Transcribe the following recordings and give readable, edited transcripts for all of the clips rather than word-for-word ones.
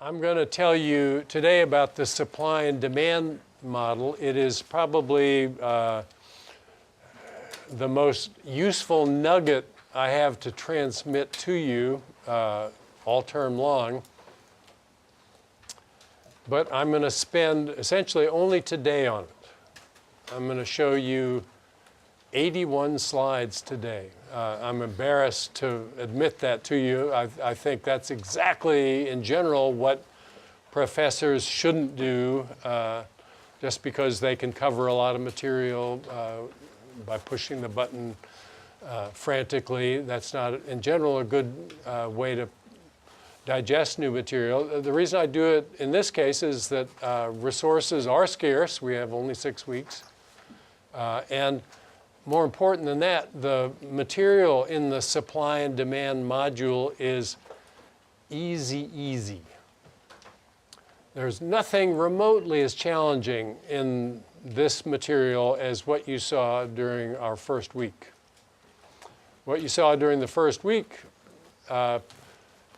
I'm going to tell you today about the supply and demand model. It is probably the most useful nugget I have to transmit to you all term long. But I'm going to spend essentially only today on it. I'm going to show you 81 slides today. I'm embarrassed to admit that to you. I think that's exactly, in general, what professors shouldn't do just because they can cover a lot of material by pushing the button frantically. That's not, in general, a good way to digest new material. The reason I do it in this case is that resources are scarce. We have only 6 weeks. And more important than that, the material in the supply and demand module is easy. There's nothing remotely as challenging in this material as what you saw during our first week. What you saw during the first week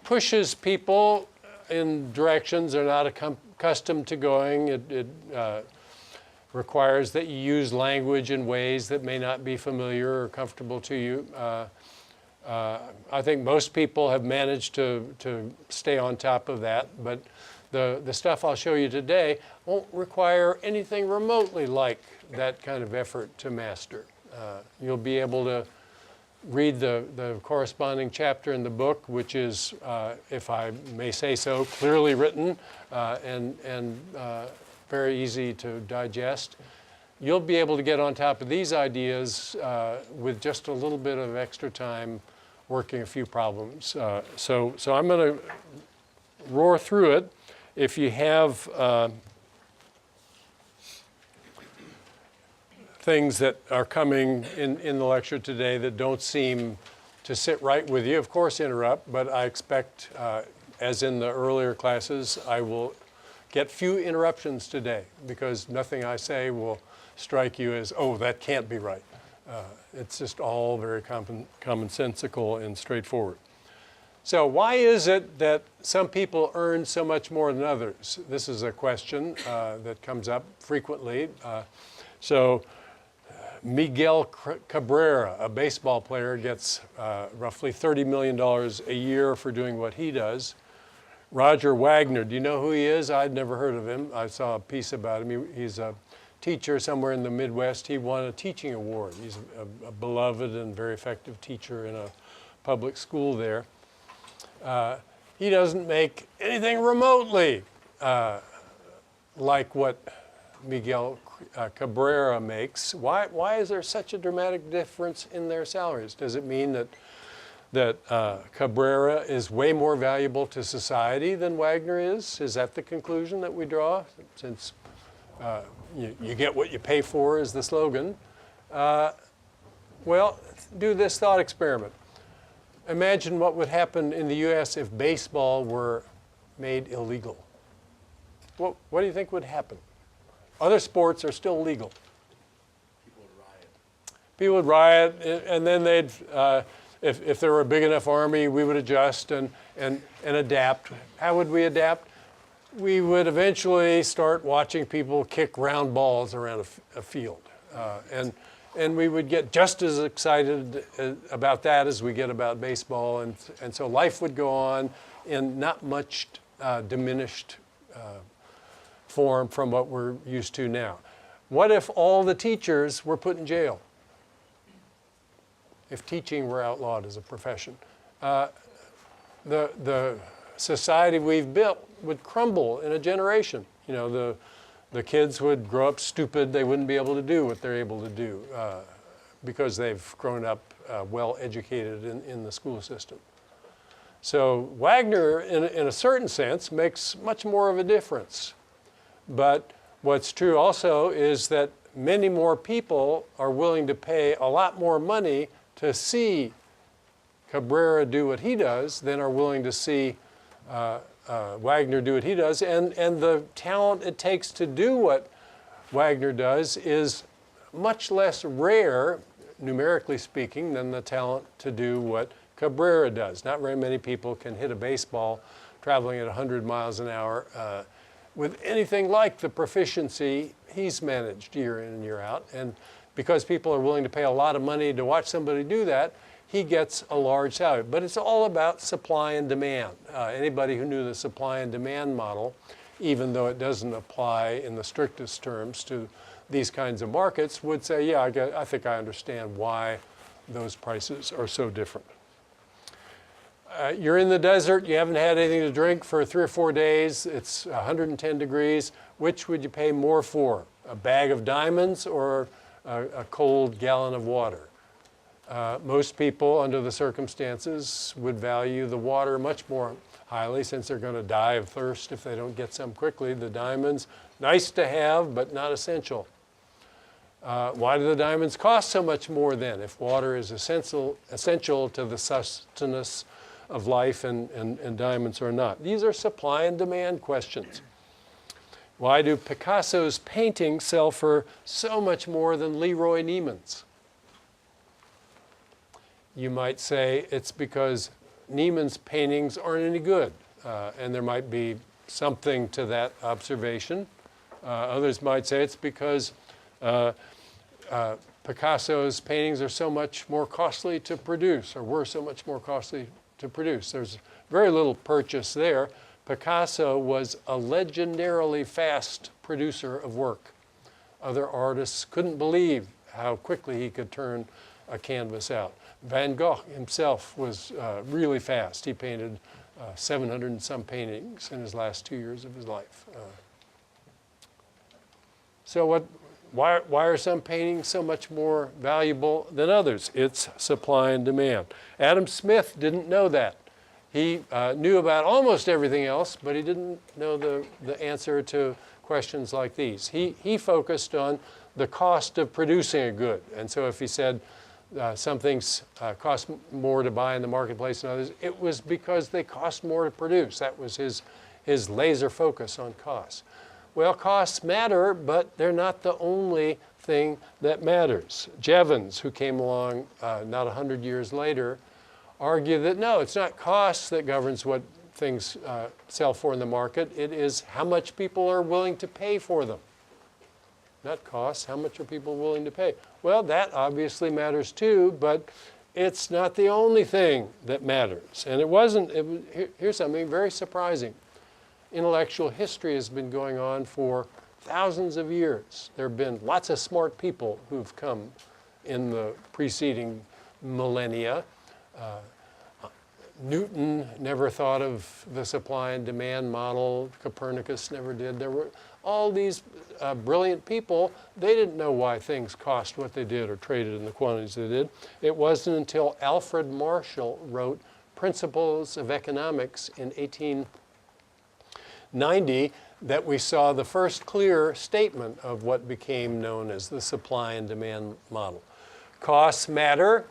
pushes people in directions they're not accustomed to going. It requires that you use language in ways that may not be familiar or comfortable to you. I think most people have managed to stay on top of that, but the stuff I'll show you today won't require anything remotely like that kind of effort to master. You'll be able to read the corresponding chapter in the book, which is, if I may say so, clearly written and very easy to digest. You'll be able to get on top of these ideas with just a little bit of extra time working a few problems. So I'm going to roar through it. If you have things that are coming in the lecture today that don't seem to sit right with you, of course interrupt, but I expect, as in the earlier classes, I will get few interruptions today because nothing I say will strike you as, oh, that can't be right. It's just all very commonsensical and straightforward. So why is it that some people earn so much more than others? This is a question that comes up frequently. Miguel Cabrera, a baseball player, gets roughly $30 million a year for doing what he does. Roger Wagner, do you know who he is? I'd never heard of him. I saw a piece about him. He's a teacher somewhere in the Midwest. He won a teaching award. He's a beloved and very effective teacher in a public school there. He doesn't make anything remotely like what Miguel Cabrera makes. Why is there such a dramatic difference in their salaries? Does it mean that Cabrera is way more valuable to society than Wagner is? Is that the conclusion that we draw? Since you get what you pay for is the slogan. Well, do this thought experiment. Imagine what would happen in the US if baseball were made illegal. What do you think would happen? Other sports are still legal. People would riot, and then they'd, if there were a big enough army, we would adjust and adapt. How would we adapt? We would eventually start watching people kick round balls around a field. And we would get just as excited about that as we get about baseball. And so life would go on in not much diminished form from what we're used to now. What if all the teachers were put in jail? If teaching were outlawed as a profession? The society we've built would crumble in a generation. You know, the kids would grow up stupid. They wouldn't be able to do what they're able to do because they've grown up well educated in the school system. So Wagner, in a certain sense, makes much more of a difference. But what's true also is that many more people are willing to pay a lot more money to see Cabrera do what he does than are willing to see Wagner do what he does. And the talent it takes to do what Wagner does is much less rare, numerically speaking, than the talent to do what Cabrera does. Not very many people can hit a baseball traveling at 100 miles an hour with anything like the proficiency he's managed year in and year out. And because people are willing to pay a lot of money to watch somebody do that, he gets a large salary. But it's all about supply and demand. Anybody who knew the supply and demand model, even though it doesn't apply in the strictest terms to these kinds of markets, would say, yeah, I think I understand why those prices are so different. You're in the desert, you haven't had anything to drink for 3 or 4 days, it's 110 degrees. Which would you pay more for? A bag of diamonds or a cold gallon of water? Most people, under the circumstances, would value the water much more highly, since they're going to die of thirst if they don't get some quickly. The diamonds, nice to have, but not essential. Why do the diamonds cost so much more then, if water is essential to the sustenance of life and diamonds are not? These are supply and demand questions. Why do Picasso's paintings sell for so much more than Leroy Neiman's? You might say it's because Neiman's paintings aren't any good, and there might be something to that observation. Others might say it's because Picasso's paintings are so much more costly to produce, or were so much more costly to produce. There's very little purchase there. Picasso was a legendarily fast producer of work. Other artists couldn't believe how quickly he could turn a canvas out. Van Gogh himself was really fast. He painted 700 and some paintings in his last 2 years of his life. So why are some paintings so much more valuable than others? It's supply and demand. Adam Smith didn't know that. He knew about almost everything else, but he didn't know the answer to questions like these. He focused on the cost of producing a good. And so if he said some things cost more to buy in the marketplace than others, it was because they cost more to produce. That was his laser focus on costs. Well, costs matter, but they're not the only thing that matters. Jevons, who came along not 100 years later, argued that no, it's not costs that governs what things sell for in the market. It is how much people are willing to pay for them. Not costs, how much are people willing to pay? Well, that obviously matters too, but it's not the only thing that matters. And here's something very surprising. Intellectual history has been going on for thousands of years. There have been lots of smart people who've come in the preceding millennia. Newton never thought of the supply and demand model. Copernicus never did. There were all these brilliant people. They didn't know why things cost what they did or traded in the quantities they did. It wasn't until Alfred Marshall wrote Principles of Economics in 1890 that we saw the first clear statement of what became known as the supply and demand model. Costs matter,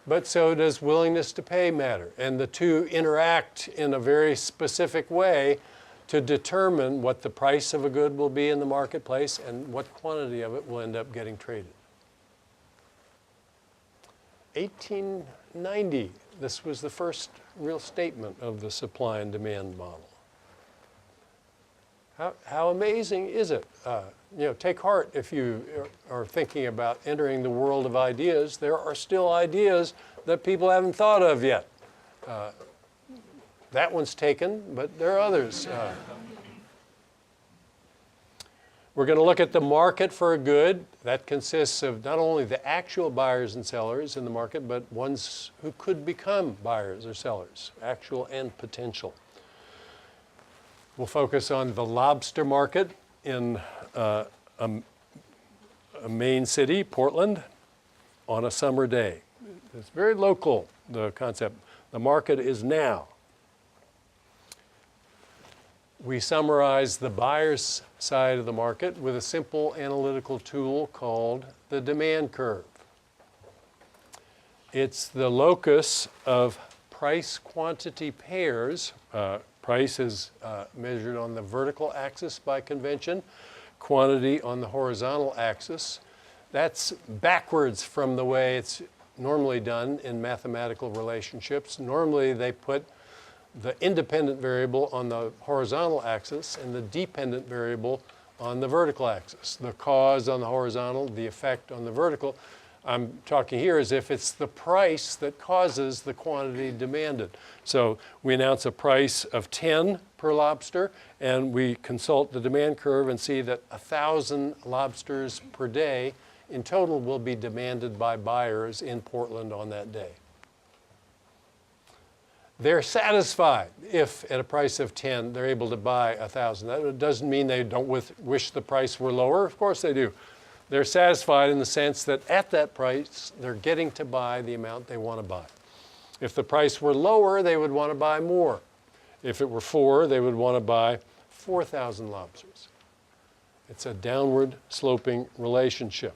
but so does willingness to pay matter. And the two interact in a very specific way to determine what the price of a good will be in the marketplace and what quantity of it will end up getting traded. 1890, this was the first real statement of the supply and demand model. How amazing is it? Take heart if you are thinking about entering the world of ideas. There are still ideas that people haven't thought of yet. That one's taken, but there are others. We're going to look at the market for a good. That consists of not only the actual buyers and sellers in the market, but ones who could become buyers or sellers, actual and potential. We'll focus on the lobster market in a main city, Portland, on a summer day. It's very local, the concept. The market is now. We summarize the buyer's side of the market with a simple analytical tool called the demand curve. It's the locus of price-quantity pairs. Price is measured on the vertical axis by convention, quantity on the horizontal axis. That's backwards from the way it's normally done in mathematical relationships. Normally they put the independent variable on the horizontal axis and the dependent variable on the vertical axis. The cause on the horizontal, the effect on the vertical. I'm talking here as if it's the price that causes the quantity demanded. So we announce a price of 10 per lobster, and we consult the demand curve and see that 1,000 lobsters per day in total will be demanded by buyers in Portland on that day. They're satisfied if at a price of 10 they're able to buy 1,000. That doesn't mean they don't wish the price were lower. Of course they do. They're satisfied in the sense that at that price they're getting to buy the amount they want to buy. If the price were lower, they would want to buy more. If it were 4, they would want to buy 4,000 lobsters. It's a downward sloping relationship.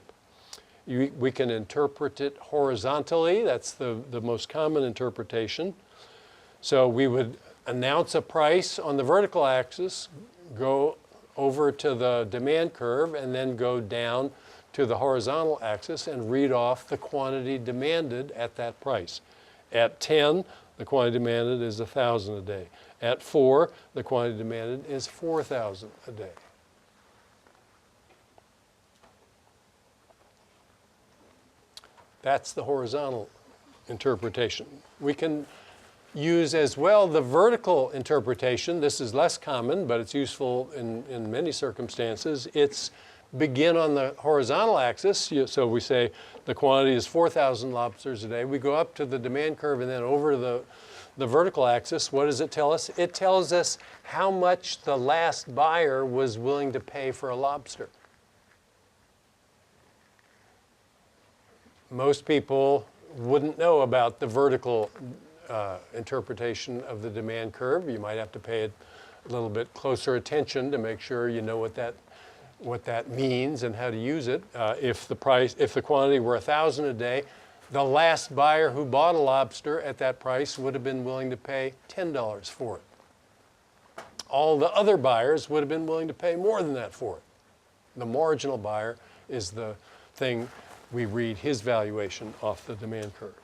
We can interpret it horizontally. That's the most common interpretation. So we would announce a price on the vertical axis, go over to the demand curve, and then go down to the horizontal axis and read off the quantity demanded at that price. At 10, the quantity demanded is 1,000 a day. At 4, the quantity demanded is 4,000 a day. That's the horizontal interpretation. We can use as well the vertical interpretation. This is less common, but it's useful in many circumstances. It's begin on the horizontal axis. So we say the quantity is 4,000 lobsters a day. We go up to the demand curve and then over the vertical axis. What does it tell us? It tells us how much the last buyer was willing to pay for a lobster. Most people wouldn't know about the vertical interpretation of the demand curve. You might have to pay a little bit closer attention to make sure you know what that means and how to use it. If the quantity were 1,000 a day, the last buyer who bought a lobster at that price would have been willing to pay $10 for it. All the other buyers would have been willing to pay more than that for it. The marginal buyer is the thing we read his valuation off the demand curve.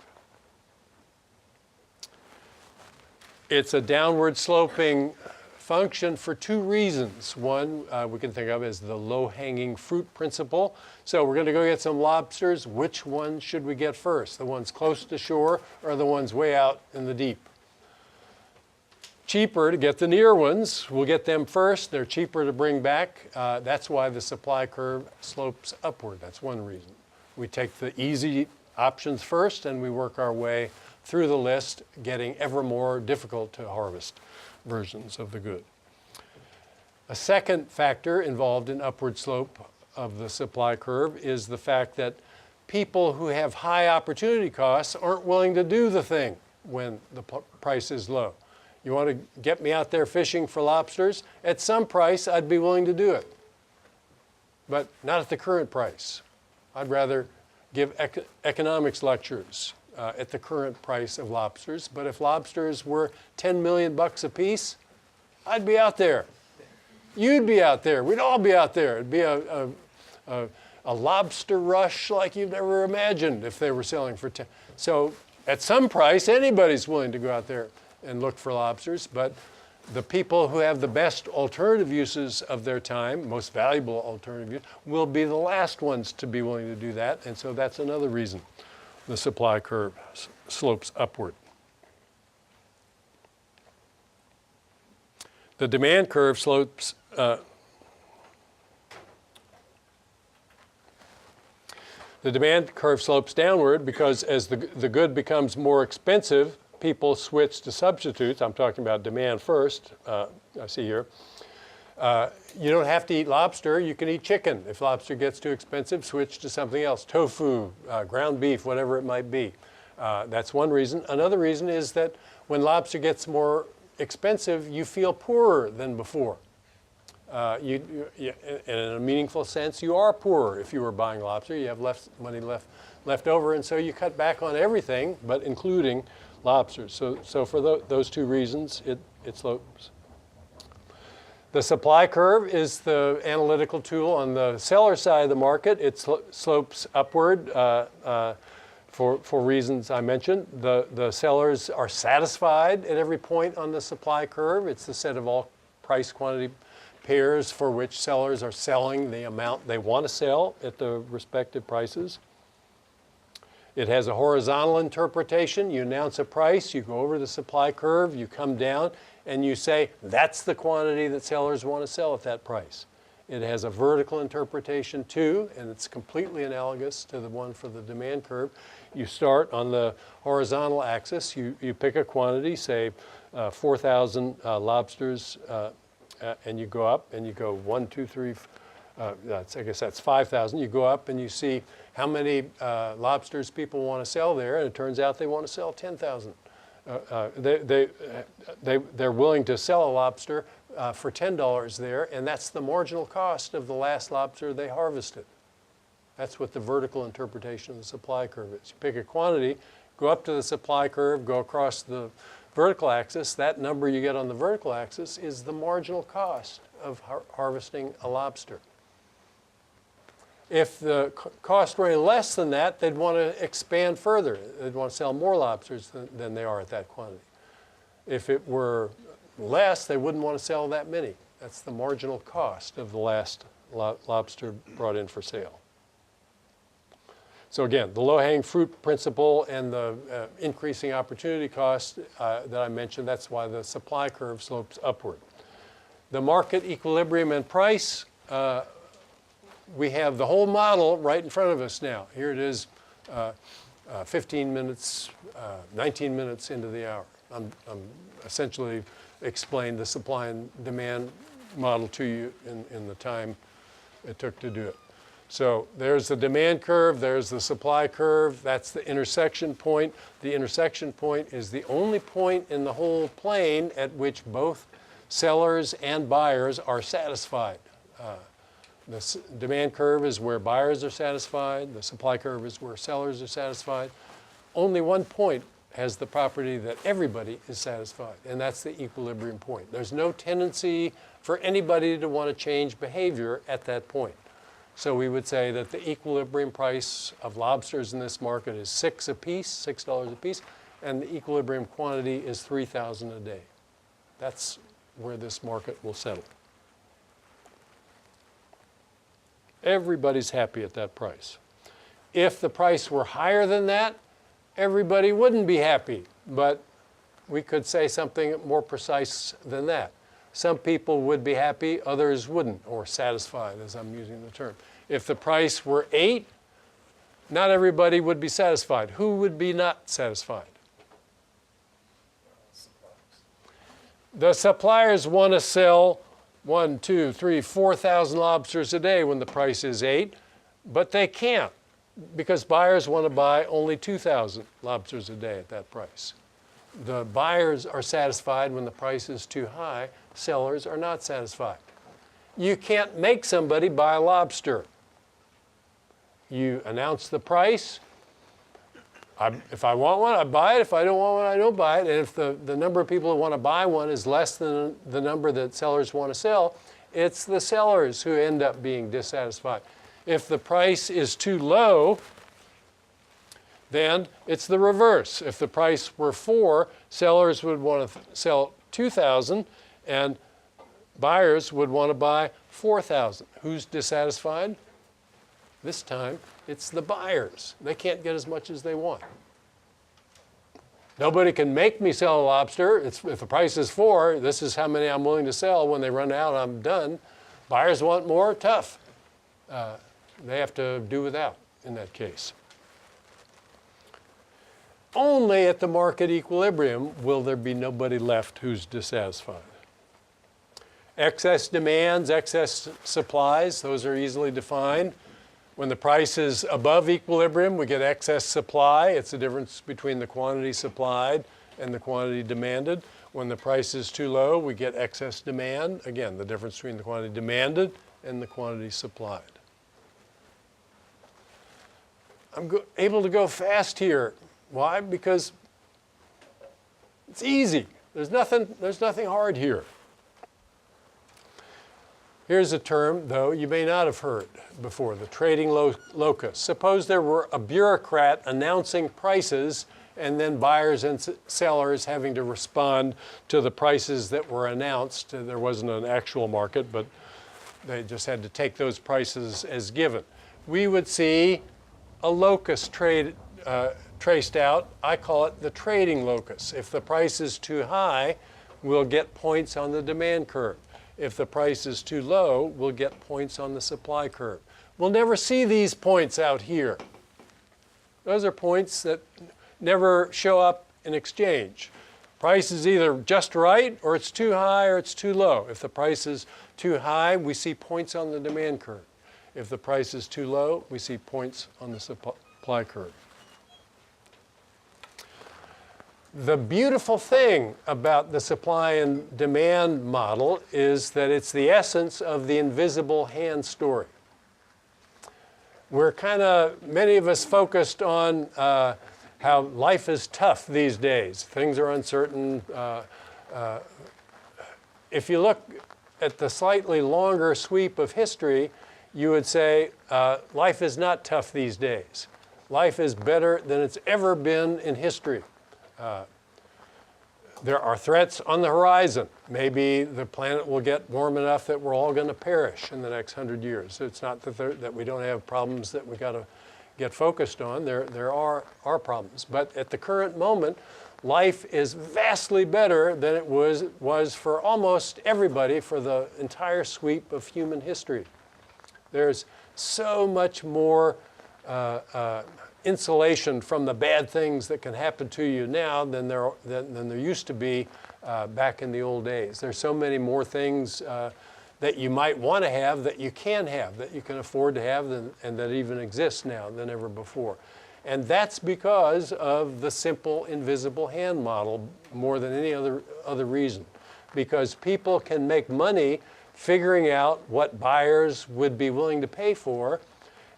It's a downward sloping function for 2 reasons. One, we can think of as the low-hanging fruit principle. So we're going to go get some lobsters. Which ones should we get first? The ones close to shore or the ones way out in the deep? Cheaper to get the near ones. We'll get them first. They're cheaper to bring back. That's why the supply curve slopes upward. That's one reason. We take the easy options first and we work our way through the list, getting ever more difficult to harvest versions of the good. A second factor involved in upward slope of the supply curve is the fact that people who have high opportunity costs aren't willing to do the thing when the price is low. You want to get me out there fishing for lobsters? At some price, I'd be willing to do it, but not at the current price. I'd rather give economics lectures at the current price of lobsters. But if lobsters were 10 million bucks a piece, I'd be out there. You'd be out there. We'd all be out there. It'd be a lobster rush like you've never imagined if they were selling for 10. So at some price, anybody's willing to go out there and look for lobsters. But the people who have the best alternative uses of their time, most valuable alternative use, will be the last ones to be willing to do that. And so that's another reason the supply curve slopes upward. The demand curve slopes the demand curve slopes downward because as the good becomes more expensive, people switch to substitutes. I'm talking about demand first, I see here. You don't have to eat lobster, you can eat chicken. If lobster gets too expensive, switch to something else, tofu, ground beef, whatever it might be. That's one reason. Another reason is that when lobster gets more expensive, you feel poorer than before. In a meaningful sense, you are poorer if you were buying lobster. You have less money left over, and so you cut back on everything, but including lobsters. So for those 2 reasons, it slopes. The supply curve is the analytical tool on the seller side of the market. It slopes upward for reasons I mentioned. The sellers are satisfied at every point on the supply curve. It's the set of all price quantity pairs for which sellers are selling the amount they want to sell at the respective prices. It has a horizontal interpretation. You announce a price, you go over the supply curve, you come down, and you say, that's the quantity that sellers want to sell at that price. It has a vertical interpretation too, and it's completely analogous to the one for the demand curve. You start on the horizontal axis, you pick a quantity, say 4,000 lobsters, and you go up and you go 1, 2, 3, I guess that's 5,000. You go up and you see how many lobsters people want to sell there, and it turns out they want to sell 10,000. They're willing to sell a lobster for $10 there, and that's the marginal cost of the last lobster they harvested. That's what the vertical interpretation of the supply curve is. You pick a quantity, go up to the supply curve, go across the vertical axis. That number you get on the vertical axis is the marginal cost of harvesting a lobster. If the cost were any less than that, they'd want to expand further. They'd want to sell more lobsters than they are at that quantity. If it were less, they wouldn't want to sell that many. That's the marginal cost of the last lobster brought in for sale. So again, the low-hanging fruit principle and the increasing opportunity cost that I mentioned, that's why the supply curve slopes upward. The market equilibrium and price, we have the whole model right in front of us now. Here it is, 15 minutes, 19 minutes into the hour. I'm essentially explained the supply and demand model to you in the time it took to do it. So there's the demand curve, there's the supply curve, that's the intersection point. The intersection point is the only point in the whole plane at which both sellers and buyers are satisfied. The demand curve is where buyers are satisfied. The supply curve is where sellers are satisfied. Only one point has the property that everybody is satisfied, and that's the equilibrium point. There's no tendency for anybody to want to change behavior at that point. So we would say that the equilibrium price of lobsters in this market is $6 a piece, and the equilibrium quantity is 3,000 a day. That's where this market will settle. Everybody's happy at that price. If the price were higher than that, everybody wouldn't be happy, but we could say something more precise than that. Some people would be happy, others wouldn't, or satisfied, as I'm using the term. If the price were 8, not everybody would be satisfied. Who would be not satisfied? The suppliers want to sell 1, 2, 3, 4,000 lobsters a day when the price is 8, but they can't because buyers want to buy only 2,000 lobsters a day at that price. The buyers are satisfied when the price is too high. Sellers are not satisfied. You can't make somebody buy a lobster. You announce the price. If I want one, I buy it. If I don't want one, I don't buy it. And if the number of people who want to buy one is less than the number that sellers want to sell, it's the sellers who end up being dissatisfied. If the price is too low, then it's the reverse. If the price were 4, sellers would want to sell 2,000, and buyers would want to buy 4,000. Who's dissatisfied? This time, it's the buyers. They can't get as much as they want. Nobody can make me sell a lobster. If the price is 4, this is how many I'm willing to sell. When they run out, I'm done. Buyers want more, tough. They have to do without in that case. Only at the market equilibrium will there be nobody left who's dissatisfied. Excess demands, excess supplies, those are easily defined. When the price is above equilibrium, we get excess supply. It's the difference between the quantity supplied and the quantity demanded. When the price is too low, we get excess demand. Again, the difference between the quantity demanded and the quantity supplied. I'm able to go fast here. Why? Because it's easy. There's nothing hard here. Here's a term, though, you may not have heard before, the trading locus. Suppose there were a bureaucrat announcing prices and then buyers and sellers having to respond to the prices that were announced. There wasn't an actual market, but they just had to take those prices as given. We would see a locus traced out. I call it the trading locus. If the price is too high, we'll get points on the demand curve. If the price is too low, we'll get points on the supply curve. We'll never see these points out here. Those are points that never show up in exchange. Price is either just right, or it's too high, or it's too low. If the price is too high, we see points on the demand curve. If the price is too low, we see points on the supply curve. The beautiful thing about the supply and demand model is that it's the essence of the invisible hand story. We're many of us focused on how life is tough these days. Things are uncertain. If you look at the slightly longer sweep of history, you would say life is not tough these days. Life is better than it's ever been in history. There are threats on the horizon. Maybe the planet will get warm enough that we're all going to perish in the next 100 years. It's not that we don't have problems that we got to get focused on. There are problems. But at the current moment, life is vastly better than it was for almost everybody for the entire sweep of human history. There's so much more insulation from the bad things that can happen to you now than there used to be back in the old days. There's so many more things that you might want to have that you can have, that you can afford to have, and that even exist now than ever before. And that's because of the simple invisible hand model more than any other reason. Because people can make money figuring out what buyers would be willing to pay for,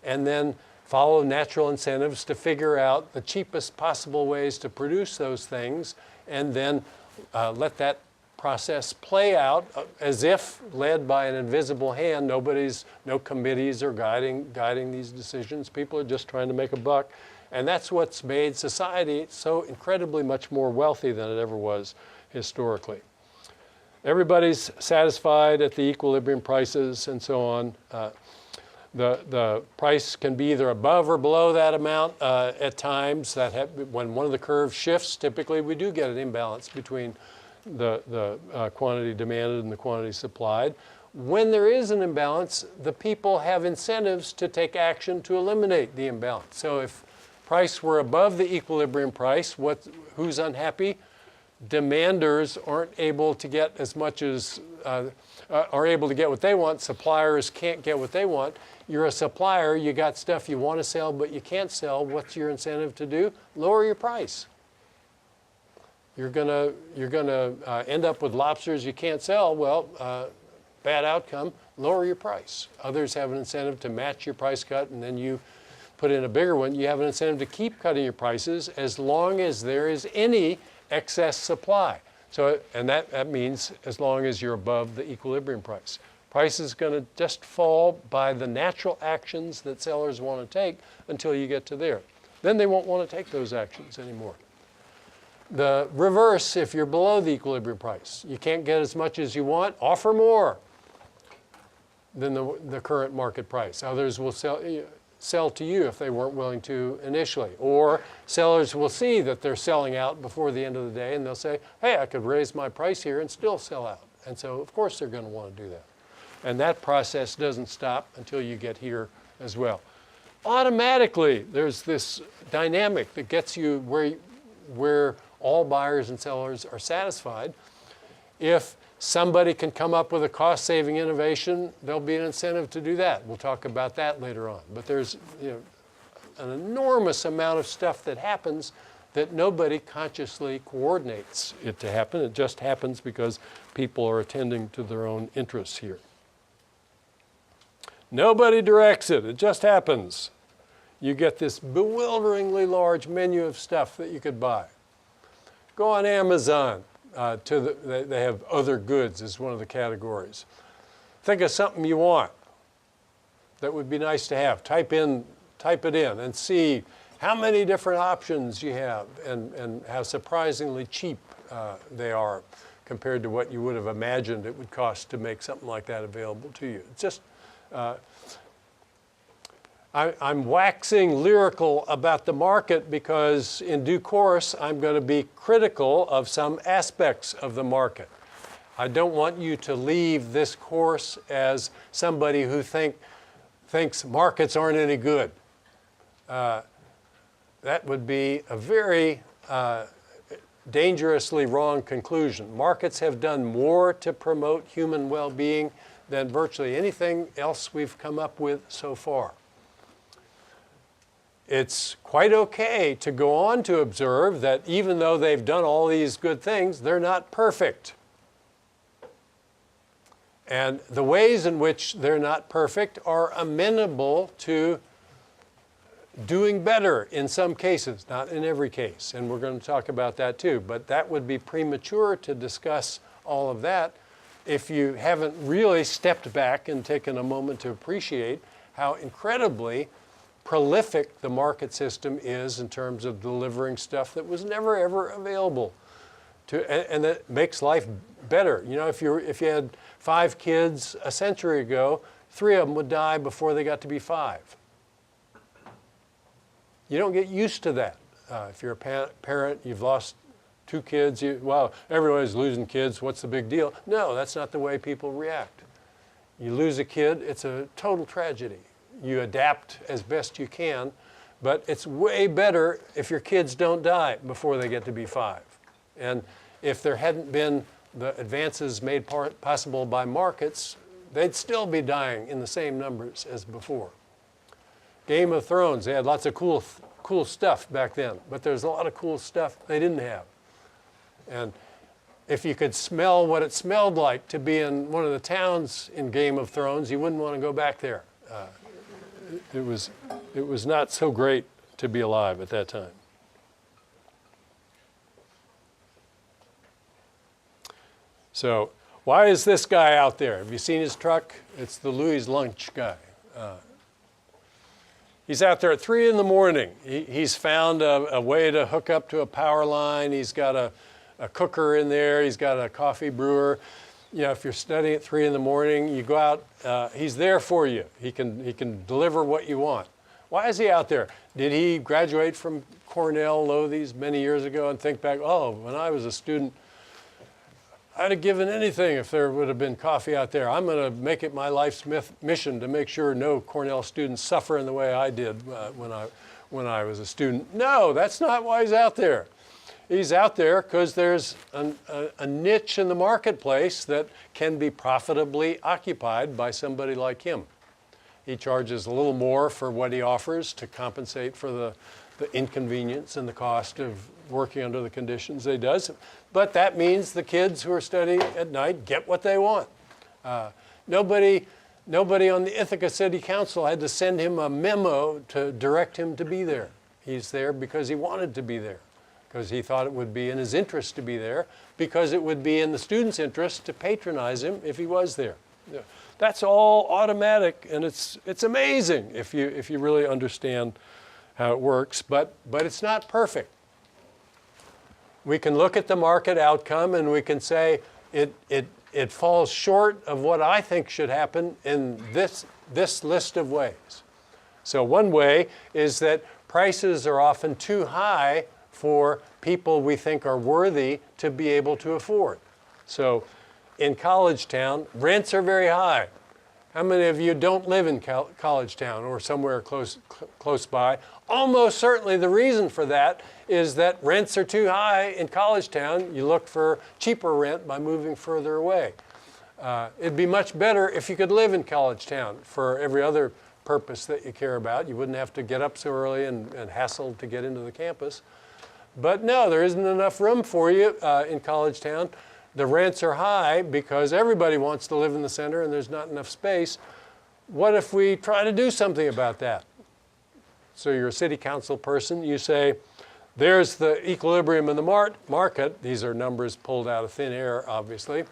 and then follow natural incentives to figure out the cheapest possible ways to produce those things, and then let that process play out as if led by an invisible hand. No committees are guiding these decisions. People are just trying to make a buck. And that's what's made society so incredibly much more wealthy than it ever was historically. Everybody's satisfied at the equilibrium prices and so on. The price can be either above or below that amount at times. When one of the curves shifts, typically we do get an imbalance between the quantity demanded and the quantity supplied. When there is an imbalance, the people have incentives to take action to eliminate the imbalance. So if price were above the equilibrium price, who's unhappy? Demanders aren't able to get as much as, are able to get what they want. Suppliers can't get what they want. You're a supplier, you got stuff you want to sell, but you can't sell. What's your incentive to do? Lower your price. You're gonna end up with lobsters you can't sell. Well, bad outcome, lower your price. Others have an incentive to match your price cut, and then you put in a bigger one. You have an incentive to keep cutting your prices as long as there is any excess supply. So, and that means as long as you're above the equilibrium price. Price is going to just fall by the natural actions that sellers want to take until you get to there. Then they won't want to take those actions anymore. The reverse, if you're below the equilibrium price, you can't get as much as you want, offer more than the current market price. Others will sell to you if they weren't willing to initially. Or sellers will see that they're selling out before the end of the day, and they'll say, hey, I could raise my price here and still sell out. And so, of course, they're going to want to do that. And that process doesn't stop until you get here as well. Automatically, there's this dynamic that gets you where all buyers and sellers are satisfied. If somebody can come up with a cost-saving innovation, there'll be an incentive to do that. We'll talk about that later on. But there's an enormous amount of stuff that happens that nobody consciously coordinates it to happen. It just happens because people are attending to their own interests here. Nobody directs it. It just happens. You get this bewilderingly large menu of stuff that you could buy. Go on Amazon. They have other goods as one of the categories. think of something you want that would be nice to have. Type it in and see how many different options you have and how surprisingly cheap they are compared to what you would have imagined it would cost to make something like that available to you. It's just, I'm waxing lyrical about the market because in due course I'm going to be critical of some aspects of the market. I don't want you to leave this course as somebody who thinks markets aren't any good. That would be a very dangerously wrong conclusion. Markets have done more to promote human well-being than virtually anything else we've come up with so far. It's quite okay to go on to observe that even though they've done all these good things, they're not perfect. And the ways in which they're not perfect are amenable to doing better in some cases, not in every case. And we're going to talk about that too. But that would be premature to discuss all of that if you haven't really stepped back and taken a moment to appreciate how incredibly prolific the market system is in terms of delivering stuff that was never ever available and that makes life better. You know, if you had 5 kids a century ago, 3 of them would die before they got to be 5. You don't get used to that. If you're a parent, you've lost 2 kids, well, everybody's losing kids, what's the big deal? No, that's not the way people react. You lose a kid, it's a total tragedy. You adapt as best you can, but it's way better if your kids don't die before they get to be 5. And if there hadn't been the advances made possible by markets, they'd still be dying in the same numbers as before. Game of Thrones, they had lots of cool stuff back then, but there's a lot of cool stuff they didn't have. And if you could smell what it smelled like to be in one of the towns in Game of Thrones, you wouldn't want to go back there. It was not so great to be alive at that time. So why is this guy out there? Have you seen his truck? It's the Louis Lunch guy. He's out there at 3 in the morning. He's found a way to hook up to a power line. He's got a cooker in there. He's got a coffee brewer. You know, if you're studying at 3 in the morning, you go out, he's there for you. He can deliver what you want. Why is he out there? Did he graduate from Cornell, Lothies, many years ago and think back, oh, when I was a student, I'd have given anything if there would have been coffee out there. I'm going to make it my life's mission to make sure no Cornell students suffer in the way I did when I was a student. No, that's not why he's out there. He's out there because there's a niche in the marketplace that can be profitably occupied by somebody like him. He charges a little more for what he offers to compensate for the inconvenience and the cost of working under the conditions he does. But that means the kids who are studying at night get what they want. Nobody on the Ithaca City Council had to send him a memo to direct him to be there. He's there because he wanted to be there, because he thought it would be in his interest to be there, because it would be in the students' interest to patronize him if he was there. That's all automatic, and it's amazing if you really understand how it works, but it's not perfect. We can look at the market outcome and we can say it falls short of what I think should happen in this list of ways. So one way is that prices are often too high for people we think are worthy to be able to afford. So in College Town, rents are very high. How many of you don't live in College Town or somewhere close by? Almost certainly the reason for that is that rents are too high in College Town. You look for cheaper rent by moving further away. It'd be much better if you could live in College Town for every other purpose that you care about. You wouldn't have to get up so early and hassle to get into the campus. But no, there isn't enough room for you in College Town. The rents are high because everybody wants to live in the center and there's not enough space. What if we try to do something about that? So you're a city council person, you say, there's the equilibrium in the market. These are numbers pulled out of thin air, obviously.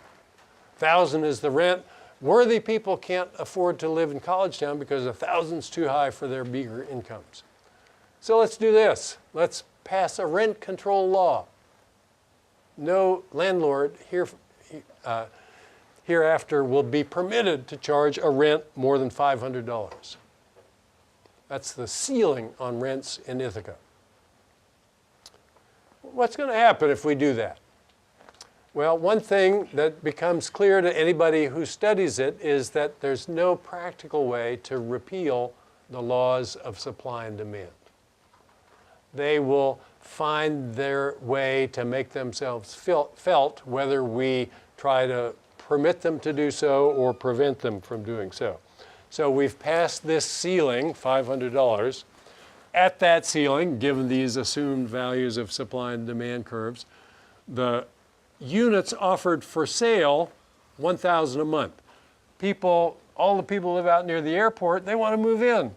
1,000 is the rent. Worthy people can't afford to live in College Town because $1,000's too high for their meager incomes. So let's do this. Let's pass a rent control law. No landlord hereafter will be permitted to charge a rent more than $500. That's the ceiling on rents in Ithaca. What's going to happen if we do that? Well, one thing that becomes clear to anybody who studies it is that there's no practical way to repeal the laws of supply and demand. They will find their way to make themselves felt, whether we try to permit them to do so or prevent them from doing so. So we've passed this ceiling, $500. At that ceiling, given these assumed values of supply and demand curves, the units offered for sale, 1,000 a month. All the people who live out near the airport, they want to move in.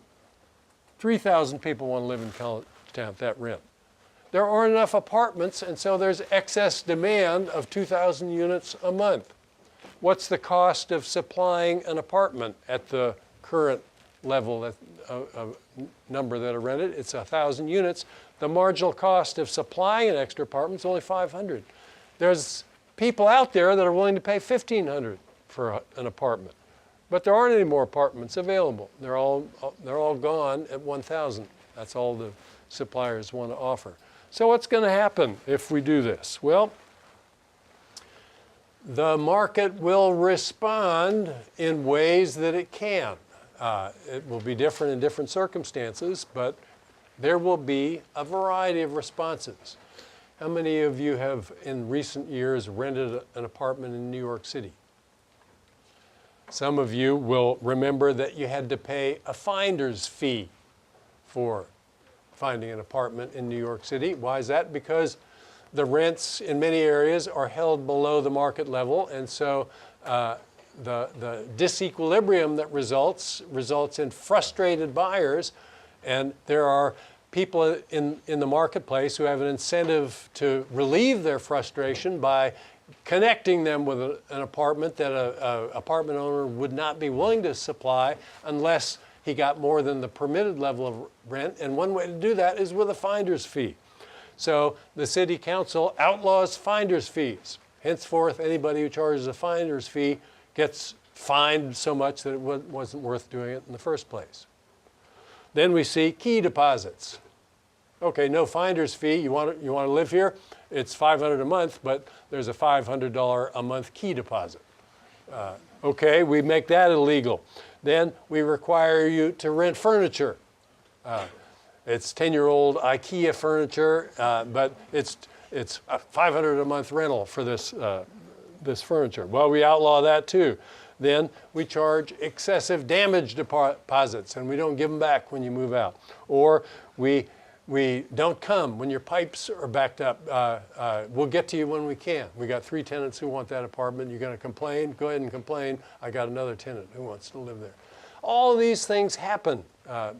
3,000 people want to live in College Town at that rent. There aren't enough apartments, and so there's excess demand of 2,000 units a month. What's the cost of supplying an apartment at the current level of number that are rented? It's 1,000 units. The marginal cost of supplying an extra apartment is only 500. There's people out there that are willing to pay $1,500 for an apartment, but there aren't any more apartments available. They're all gone at 1,000. That's all the suppliers want to offer. So what's going to happen if we do this? Well, the market will respond in ways that it can. It will be different in different circumstances, but there will be a variety of responses. How many of you have, in recent years, rented an apartment in New York City? Some of you will remember that you had to pay a finder's fee for finding an apartment in New York City. Why is that? Because the rents in many areas are held below the market level, and so the disequilibrium that results in frustrated buyers, and there are people in the marketplace who have an incentive to relieve their frustration by connecting them with an apartment that an apartment owner would not be willing to supply unless he got more than the permitted level of rent. And one way to do that is with a finder's fee. So the city council outlaws finder's fees. Henceforth, anybody who charges a finder's fee gets fined so much that it wasn't worth doing it in the first place. Then we see key deposits. Okay, no finder's fee. You want to live here? It's $500 a month, but there's a $500 a month key deposit. Okay, we make that illegal. Then we require you to rent furniture. It's 10-year-old IKEA furniture, but it's a $500 a month rental for this furniture. Well, we outlaw that too. Then we charge excessive damage deposits, and we don't give them back when you move out. Or we don't come when your pipes are backed up. We'll get to you when we can. We got 3 tenants who want that apartment. You're going to complain? Go ahead and complain. I got another tenant who wants to live there. All of these things happen.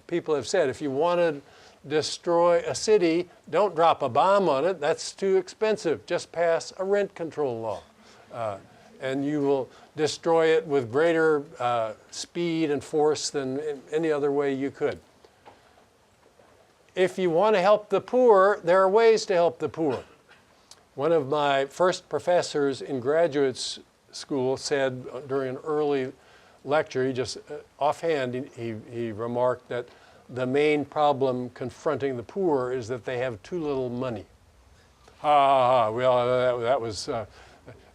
People have said, if you want to destroy a city, don't drop a bomb on it. That's too expensive. Just pass a rent control law. And you will destroy it with greater speed and force than in any other way you could. If you want to help the poor, there are ways to help the poor. One of my first professors in graduate school said during an early lecture, he just offhand, he remarked that the main problem confronting the poor is that they have too little money. Ha ha ha, well, that was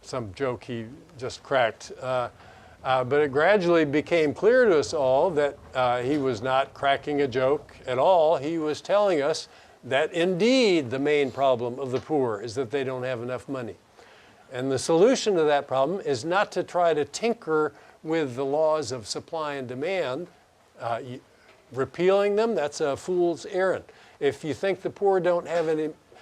some joke he just cracked. But it gradually became clear to us all that he was not cracking a joke at all. He was telling us that indeed the main problem of the poor is that they don't have enough money. And the solution to that problem is not to try to tinker with the laws of supply and demand. Repealing them, that's a fool's errand. If you think the poor don't have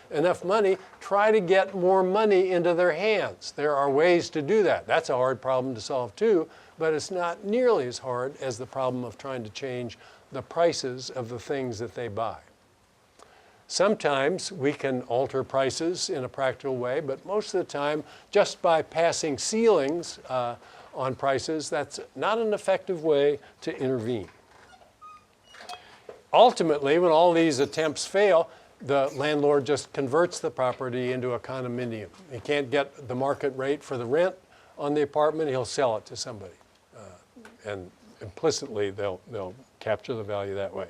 enough money, try to get more money into their hands. There are ways to do that. That's a hard problem to solve too, but it's not nearly as hard as the problem of trying to change the prices of the things that they buy. Sometimes we can alter prices in a practical way, but most of the time, just by passing ceilings on prices, that's not an effective way to intervene. Ultimately, when all these attempts fail, the landlord just converts the property into a condominium. He can't get the market rate for the rent on the apartment, he'll sell it to somebody. And implicitly, they'll capture the value that way.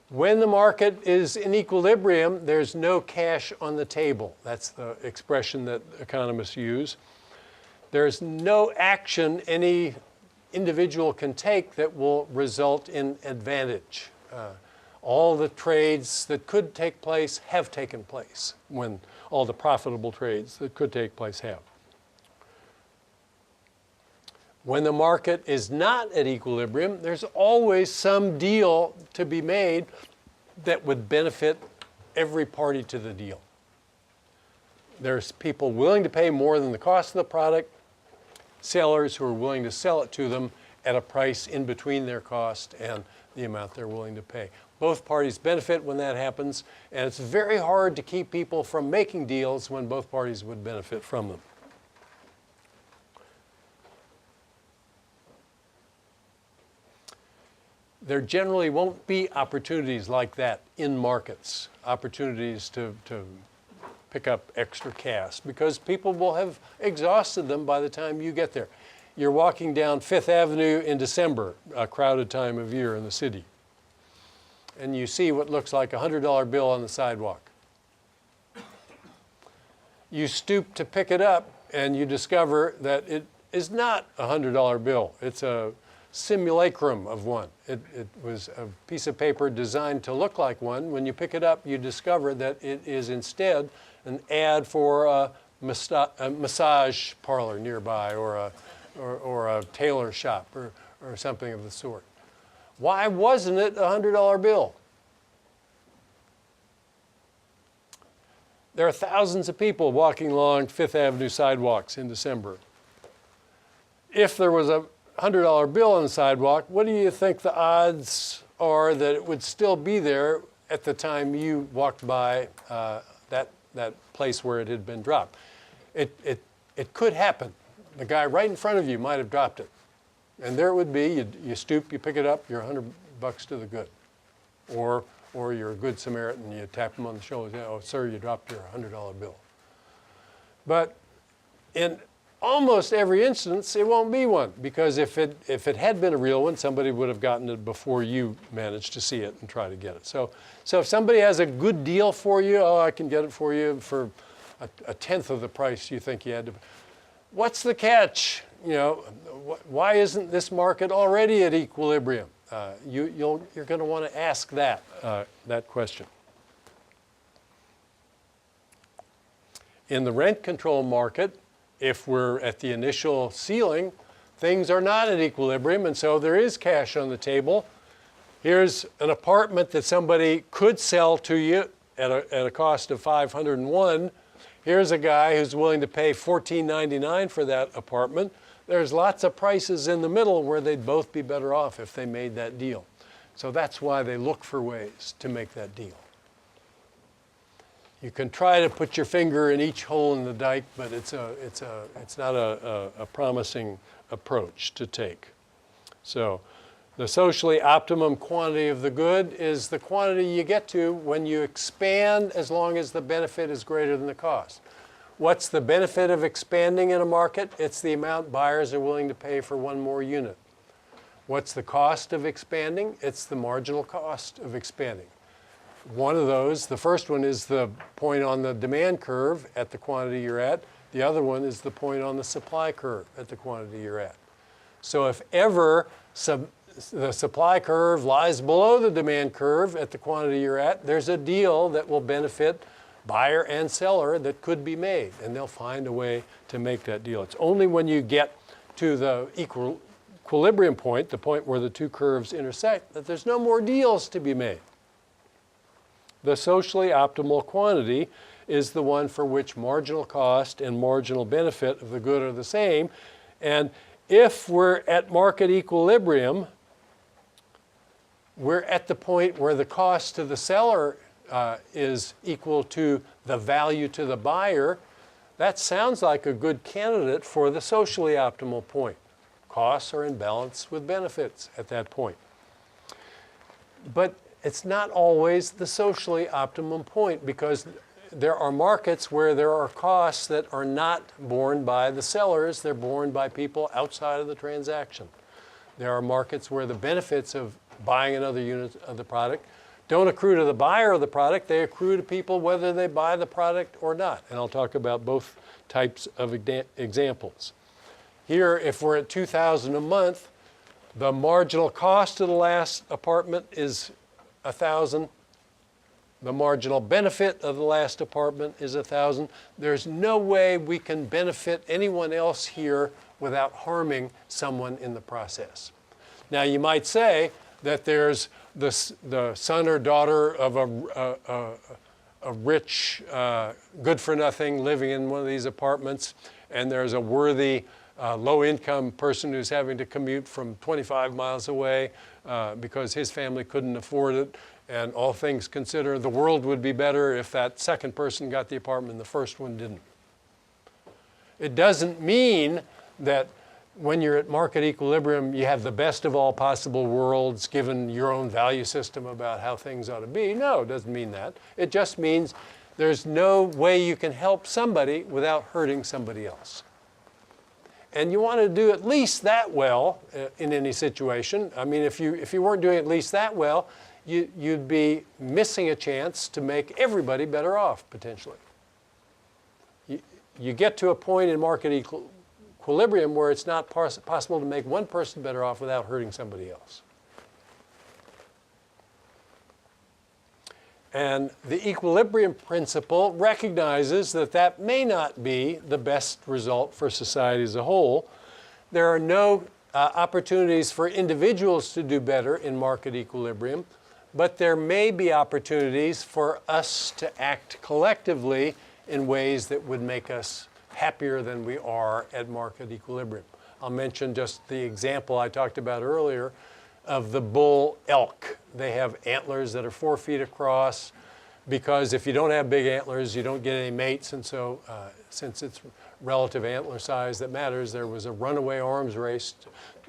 When the market is in equilibrium, there's no cash on the table. That's the expression that economists use. There's no action any individual can take that will result in advantage. All the trades that could take place have taken place when all the profitable trades that could take place have. When the market is not at equilibrium, there's always some deal to be made that would benefit every party to the deal. There's people willing to pay more than the cost of the product, sellers who are willing to sell it to them at a price in between their cost and the amount they're willing to pay. Both parties benefit when that happens, and it's very hard to keep people from making deals when both parties would benefit from them. There generally won't be opportunities like that in markets, opportunities to pick up extra cash, because people will have exhausted them by the time you get there. You're walking down Fifth Avenue in December, a crowded time of year in the city, and you see what looks like a $100 bill on the sidewalk. You stoop to pick it up, and you discover that it is not a $100 bill. It's a simulacrum of one. It was a piece of paper designed to look like one. When you pick it up, you discover that it is instead an ad for a massage parlor nearby, or a tailor shop, or something of the sort. Why wasn't it a $100 bill? There are thousands of people walking along Fifth Avenue sidewalks in December. If there was a $100 bill on the sidewalk, what do you think the odds are that it would still be there at the time you walked by that place where it had been dropped? It could happen. The guy right in front of you might have dropped it. And there it would be. You stoop, you pick it up, you're $100 to the good. Or you're a good Samaritan, you tap him on the shoulder, oh, sir, you dropped your $100 bill. But in almost every instance, it won't be one, because if it had been a real one, somebody would have gotten it before you managed to see it and try to get it. So if somebody has a good deal for you, oh, I can get it for you for a tenth of the price you think you had to. What's the catch? You know, why isn't this market already at equilibrium? You're going to want to ask that question. In the rent control market, if we're at the initial ceiling, things are not at equilibrium, and so there is cash on the table. Here's an apartment that somebody could sell to you at a cost of $501. Here's a guy who's willing to pay $14.99 for that apartment. There's lots of prices in the middle where they'd both be better off if they made that deal. So that's why they look for ways to make that deal. You can try to put your finger in each hole in the dike, but it's not a promising approach to take. So the socially optimum quantity of the good is the quantity you get to when you expand, as long as the benefit is greater than the cost. What's the benefit of expanding in a market? It's the amount buyers are willing to pay for one more unit. What's the cost of expanding? It's the marginal cost of expanding. One of those, the first one is the point on the demand curve at the quantity you're at. The other one is the point on the supply curve at the quantity you're at. So if ever the supply curve lies below the demand curve at the quantity you're at, there's a deal that will benefit buyer and seller that could be made, and they'll find a way to make that deal. It's only when you get to the equilibrium point, the point where the two curves intersect, that there's no more deals to be made. The socially optimal quantity is the one for which marginal cost and marginal benefit of the good are the same. And if we're at market equilibrium, we're at the point where the cost to the seller is equal to the value to the buyer. That sounds like a good candidate for the socially optimal point. Costs are in balance with benefits at that point. But it's not always the socially optimum point, because there are markets where there are costs that are not borne by the sellers, they're borne by people outside of the transaction. There are markets where the benefits of buying another unit of the product don't accrue to the buyer of the product, they accrue to people whether they buy the product or not. And I'll talk about both types of examples. Here, if we're at $2,000 a month, the marginal cost of the last apartment is $1,000. The marginal benefit of the last apartment is $1,000. There's no way we can benefit anyone else here without harming someone in the process. Now, you might say that there's the son or daughter of a rich, good-for-nothing living in one of these apartments, and there's a worthy, low-income person who's having to commute from 25 miles away because his family couldn't afford it. And all things considered, the world would be better if that second person got the apartment and the first one didn't. It doesn't mean that when you're at market equilibrium, you have the best of all possible worlds given your own value system about how things ought to be. No, it doesn't mean that. It just means there's no way you can help somebody without hurting somebody else. And you want to do at least that well in any situation. I mean, if you weren't doing at least that well, you'd be missing a chance to make everybody better off, potentially. You get to a point in market equilibrium where it's not possible to make one person better off without hurting somebody else. And the equilibrium principle recognizes that that may not be the best result for society as a whole. There are no opportunities for individuals to do better in market equilibrium, but there may be opportunities for us to act collectively in ways that would make us happier than we are at market equilibrium. I'll mention just the example I talked about earlier of the bull elk. They have antlers that are 4 feet across, because if you don't have big antlers, you don't get any mates. And so since it's relative antler size that matters, there was a runaway arms race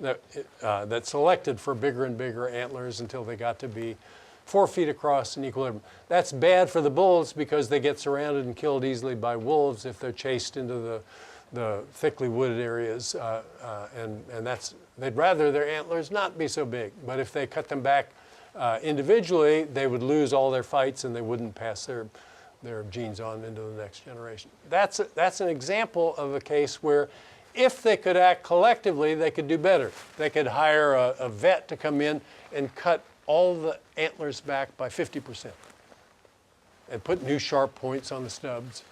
that selected for bigger and bigger antlers until they got to be 4 feet across in equilibrium. That's bad for the bulls because they get surrounded and killed easily by wolves if they're chased into the thickly wooded areas, and they'd rather their antlers not be so big. But if they cut them back individually, they would lose all their fights and they wouldn't pass their genes on into the next generation. That's an example of a case where if they could act collectively, they could do better. They could hire a vet to come in and cut all the antlers back by 50% and put new sharp points on the stubs.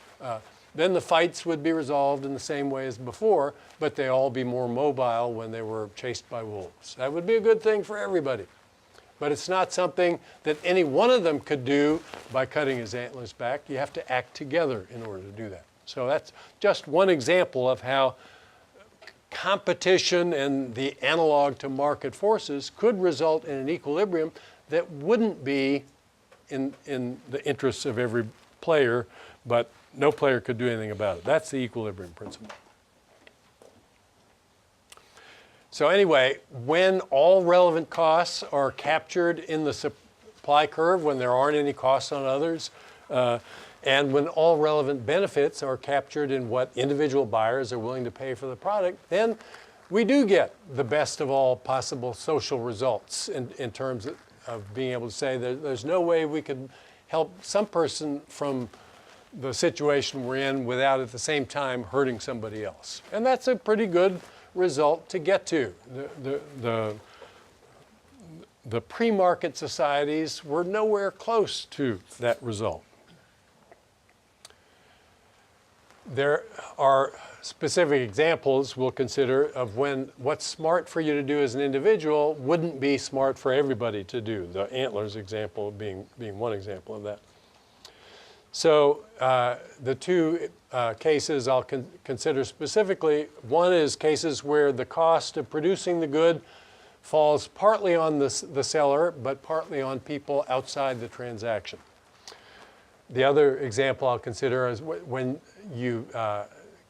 Then the fights would be resolved in the same way as before, but they all be more mobile when they were chased by wolves. That would be a good thing for everybody. But it's not something that any one of them could do by cutting his antlers back. You have to act together in order to do that. So that's just one example of how competition and the analog to market forces could result in an equilibrium that wouldn't be in the interests of every player, but no player could do anything about it. That's the equilibrium principle. So anyway, when all relevant costs are captured in the supply curve, when there aren't any costs on others, and when all relevant benefits are captured in what individual buyers are willing to pay for the product, then we do get the best of all possible social results in terms of being able to say that there's no way we could help some person from the situation we're in without at the same time hurting somebody else. And that's a pretty good result to get to. The pre-market societies were nowhere close to that result. There are specific examples we'll consider of when what's smart for you to do as an individual wouldn't be smart for everybody to do. The antlers example being one example of that. So the two cases I'll consider specifically, one is cases where the cost of producing the good falls partly on the seller, but partly on people outside the transaction. The other example I'll consider is when you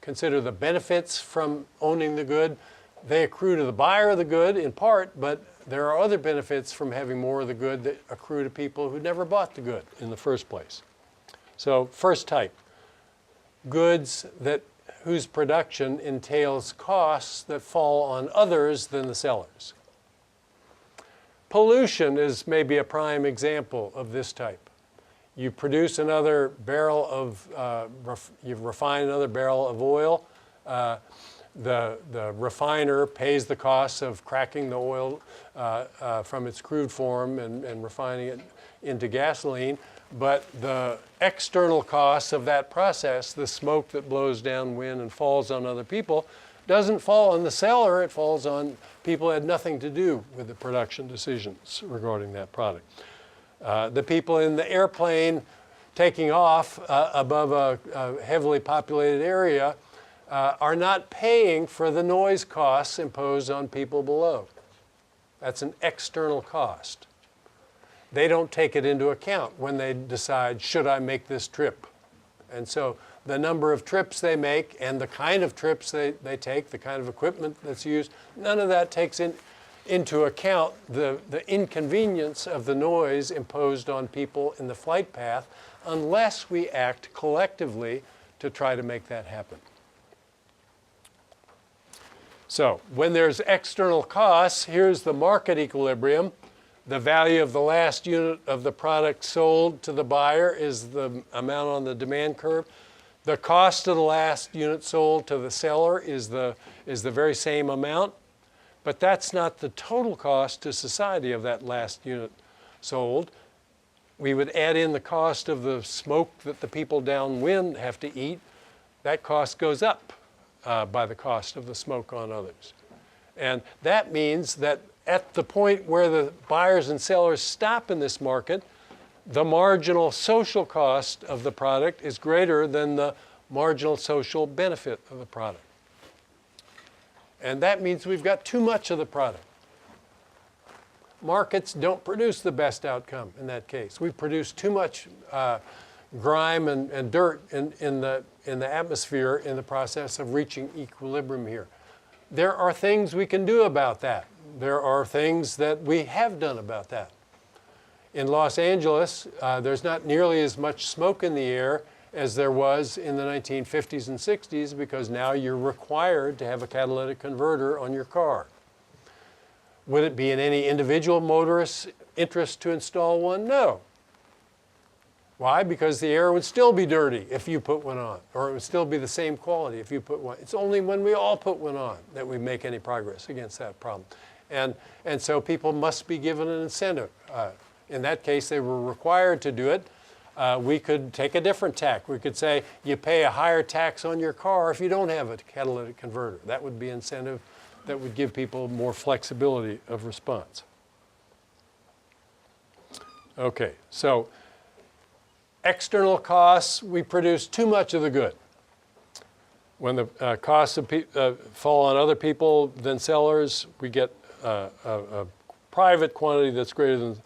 consider the benefits from owning the good. They accrue to the buyer of the good in part, but there are other benefits from having more of the good that accrue to people who never bought the good in the first place. So first type, goods whose production entails costs that fall on others than the sellers. Pollution is maybe a prime example of this type. You produce another barrel of, you refine another barrel of oil. The refiner pays the costs of cracking the oil from its crude form and refining it into gasoline. But the external costs of that process, the smoke that blows downwind and falls on other people, doesn't fall on the seller. It falls on people who had nothing to do with the production decisions regarding that product. The people in the airplane taking off above a heavily populated area are not paying for the noise costs imposed on people below. That's an external cost. They don't take it into account when they decide, should I make this trip? And so the number of trips they make and the kind of trips they take, the kind of equipment that's used, none of that takes into account the inconvenience of the noise imposed on people in the flight path unless we act collectively to try to make that happen. So when there's external costs, here's the market equilibrium. The value of the last unit of the product sold to the buyer is the amount on the demand curve. The cost of the last unit sold to the seller is the very same amount, but that's not the total cost to society of that last unit sold. We would add in the cost of the smoke that the people downwind have to eat. That cost goes up by the cost of the smoke on others. And that means that at the point where the buyers and sellers stop in this market, the marginal social cost of the product is greater than the marginal social benefit of the product. And that means we've got too much of the product. Markets don't produce the best outcome in that case. We produce too much grime and dirt in the atmosphere in the process of reaching equilibrium here. There are things we can do about that. There are things that we have done about that. In Los Angeles, there's not nearly as much smoke in the air as there was in the 1950s and 60s because now you're required to have a catalytic converter on your car. Would it be in any individual motorist's interest to install one? No. Why? Because the air would still be dirty if you put one on, or it would still be the same quality if you put one. It's only when we all put one on that we make any progress against that problem. And so people must be given an incentive. In that case, they were required to do it. We could take a different tack. We could say you pay a higher tax on your car if you don't have a catalytic converter. That would be incentive that would give people more flexibility of response. Okay, so external costs, we produce too much of the good. When the costs fall on other people than sellers, we get a private quantity that's greater than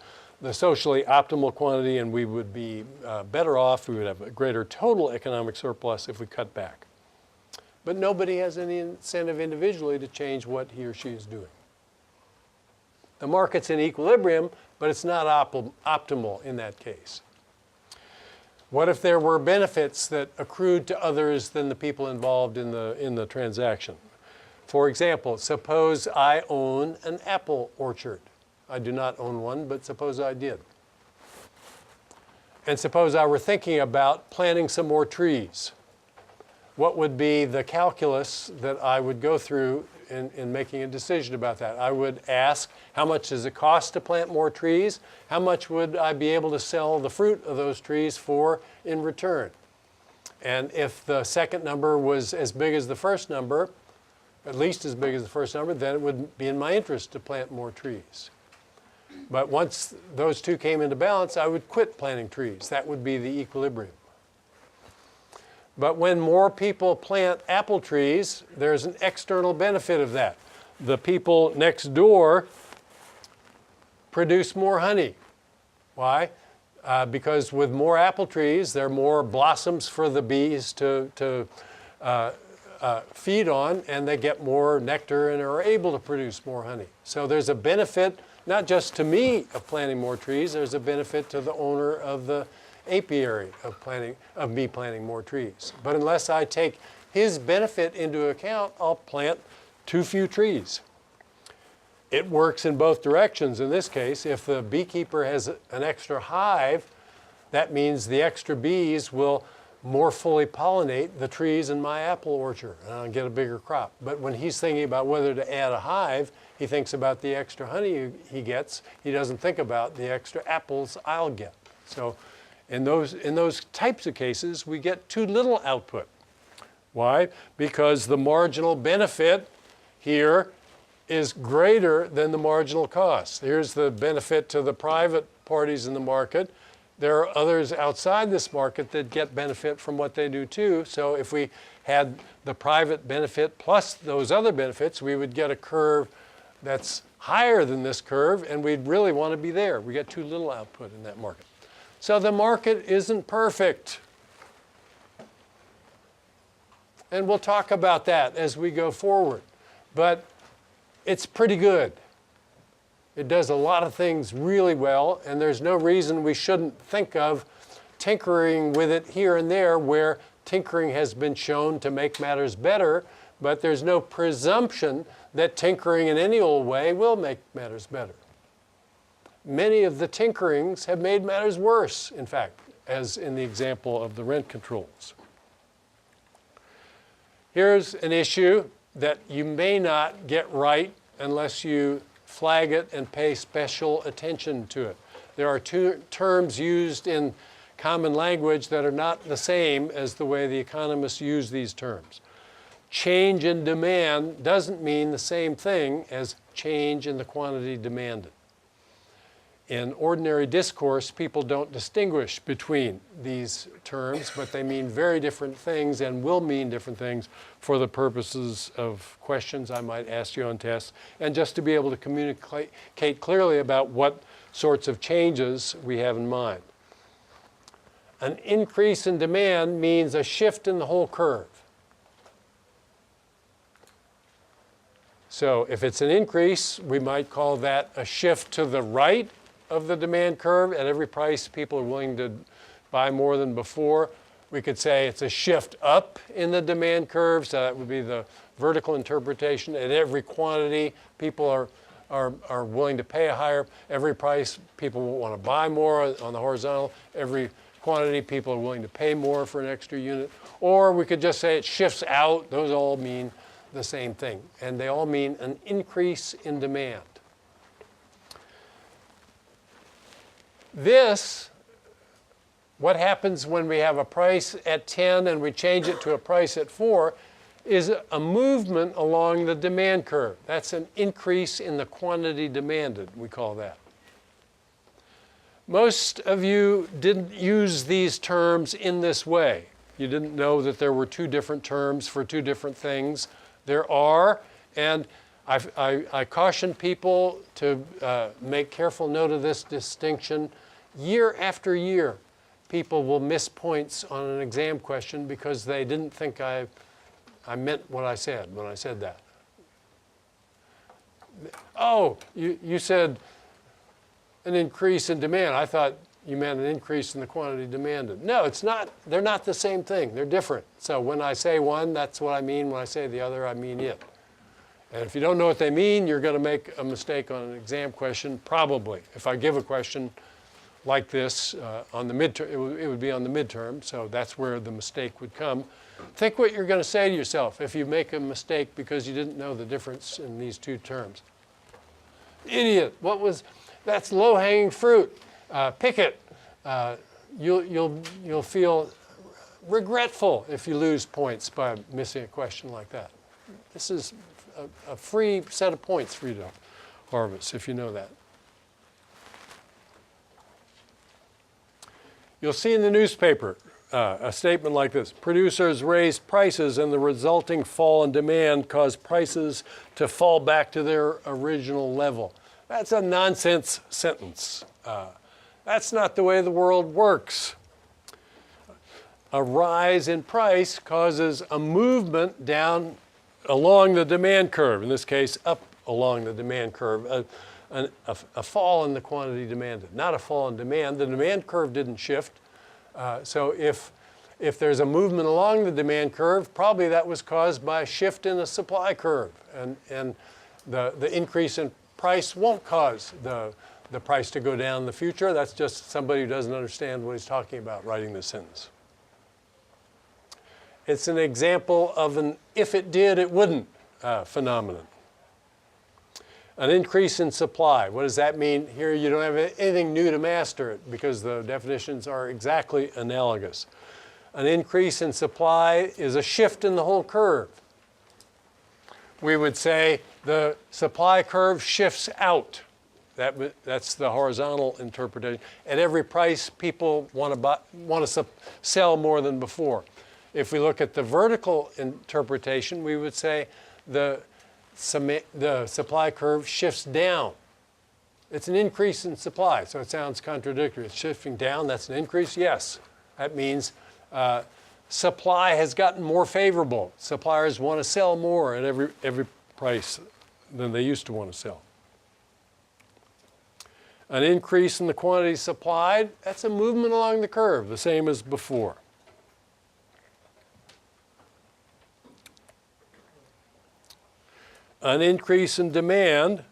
the socially optimal quantity, and we would be better off, we would have a greater total economic surplus if we cut back. But nobody has any incentive individually to change what he or she is doing. The market's in equilibrium, but it's not optimal in that case. What if there were benefits that accrued to others than the people involved in the transaction? For example, suppose I own an apple orchard. I do not own one, but suppose I did. And suppose I were thinking about planting some more trees. What would be the calculus that I would go through in making a decision about that? I would ask, how much does it cost to plant more trees? How much would I be able to sell the fruit of those trees for in return? And if the second number was as big as the first number, at least as big as the first number, then it would be in my interest to plant more trees. But once those two came into balance, I would quit planting trees. That would be the equilibrium. But when more people plant apple trees, there's an external benefit of that. The people next door produce more honey. Why? because with more apple trees, there are more blossoms for the bees to feed on, and they get more nectar and are able to produce more honey. So there's a benefit, not just to me of planting more trees, there's a benefit to the owner of the apiary of me planting more trees. But unless I take his benefit into account, I'll plant too few trees. It works in both directions in this case. If the beekeeper has an extra hive, that means the extra bees will more fully pollinate the trees in my apple orchard, and I'll get a bigger crop. But when he's thinking about whether to add a hive, he thinks about the extra honey he gets. He doesn't think about the extra apples I'll get. So in those types of cases, we get too little output. Why? Because the marginal benefit here is greater than the marginal cost. Here's the benefit to the private parties in the market. There are others outside this market that get benefit from what they do too. So if we had the private benefit plus those other benefits, we would get a curve that's higher than this curve, and we'd really want to be there. We get too little output in that market. So the market isn't perfect. And we'll talk about that as we go forward. But it's pretty good. It does a lot of things really well, and there's no reason we shouldn't think of tinkering with it here and there where tinkering has been shown to make matters better, but there's no presumption that tinkering in any old way will make matters better. Many of the tinkerings have made matters worse, in fact, as in the example of the rent controls. Here's an issue that you may not get right unless you flag it and pay special attention to it. There are two terms used in common language that are not the same as the way the economists use these terms. Change in demand doesn't mean the same thing as change in the quantity demanded. In ordinary discourse, people don't distinguish between these terms, but they mean very different things and will mean different things for the purposes of questions I might ask you on tests, and just to be able to communicate clearly about what sorts of changes we have in mind. An increase in demand means a shift in the whole curve. So if it's an increase, we might call that a shift to the right of the demand curve. At every price, people are willing to buy more than before. We could say it's a shift up in the demand curve, so that would be the vertical interpretation. At every quantity, people are willing to pay a higher. Every price, people will want to buy more on the horizontal. Every quantity, people are willing to pay more for an extra unit. Or we could just say it shifts out. Those all mean the same thing, and they all mean an increase in demand. This, what happens when we have a price at 10 and we change it to a price at 4, is a movement along the demand curve. That's an increase in the quantity demanded, we call that. Most of you didn't use these terms in this way. You didn't know that there were two different terms for two different things. There are, and I caution people to make careful note of this distinction. Year after year, people will miss points on an exam question because they didn't think I meant what I said when I said that. Oh, you said an increase in demand. I thought you meant an increase in the quantity demanded. No, it's not. They're not the same thing. They're different. So when I say one, that's what I mean. When I say the other, I mean it. And if you don't know what they mean, you're going to make a mistake on an exam question, probably. If I give a question like this on the midterm, it would be on the midterm, so that's where the mistake would come. Think what you're going to say to yourself if you make a mistake because you didn't know the difference in these two terms. Idiot, that's low-hanging fruit. Pick it. You'll feel regretful if you lose points by missing a question like that. This is a free set of points for you to harvest if you know that. You'll see in the newspaper a statement like this: producers raised prices and the resulting fall in demand caused prices to fall back to their original level. That's a nonsense sentence. That's not the way the world works. A rise in price causes a movement down along the demand curve, in this case, up along the demand curve, a fall in the quantity demanded, not a fall in demand. The demand curve didn't shift. So if there's a movement along the demand curve, probably that was caused by a shift in the supply curve. And the increase in price won't cause the price to go down in the future. That's just somebody who doesn't understand what he's talking about writing this sentence. It's an example of an if it did, it wouldn't phenomenon. An increase in supply. What does that mean? Here you don't have anything new to master it because the definitions are exactly analogous. An increase in supply is a shift in the whole curve. We would say the supply curve shifts out. That's the horizontal interpretation. At every price, people want to sell more than before. If we look at the vertical interpretation, we would say the supply curve shifts down. It's an increase in supply, so it sounds contradictory. It's shifting down, that's an increase? Yes. That means supply has gotten more favorable. Suppliers want to sell more at every price than they used to want to sell. An increase in the quantity supplied, that's a movement along the curve, the same as before. An increase in demand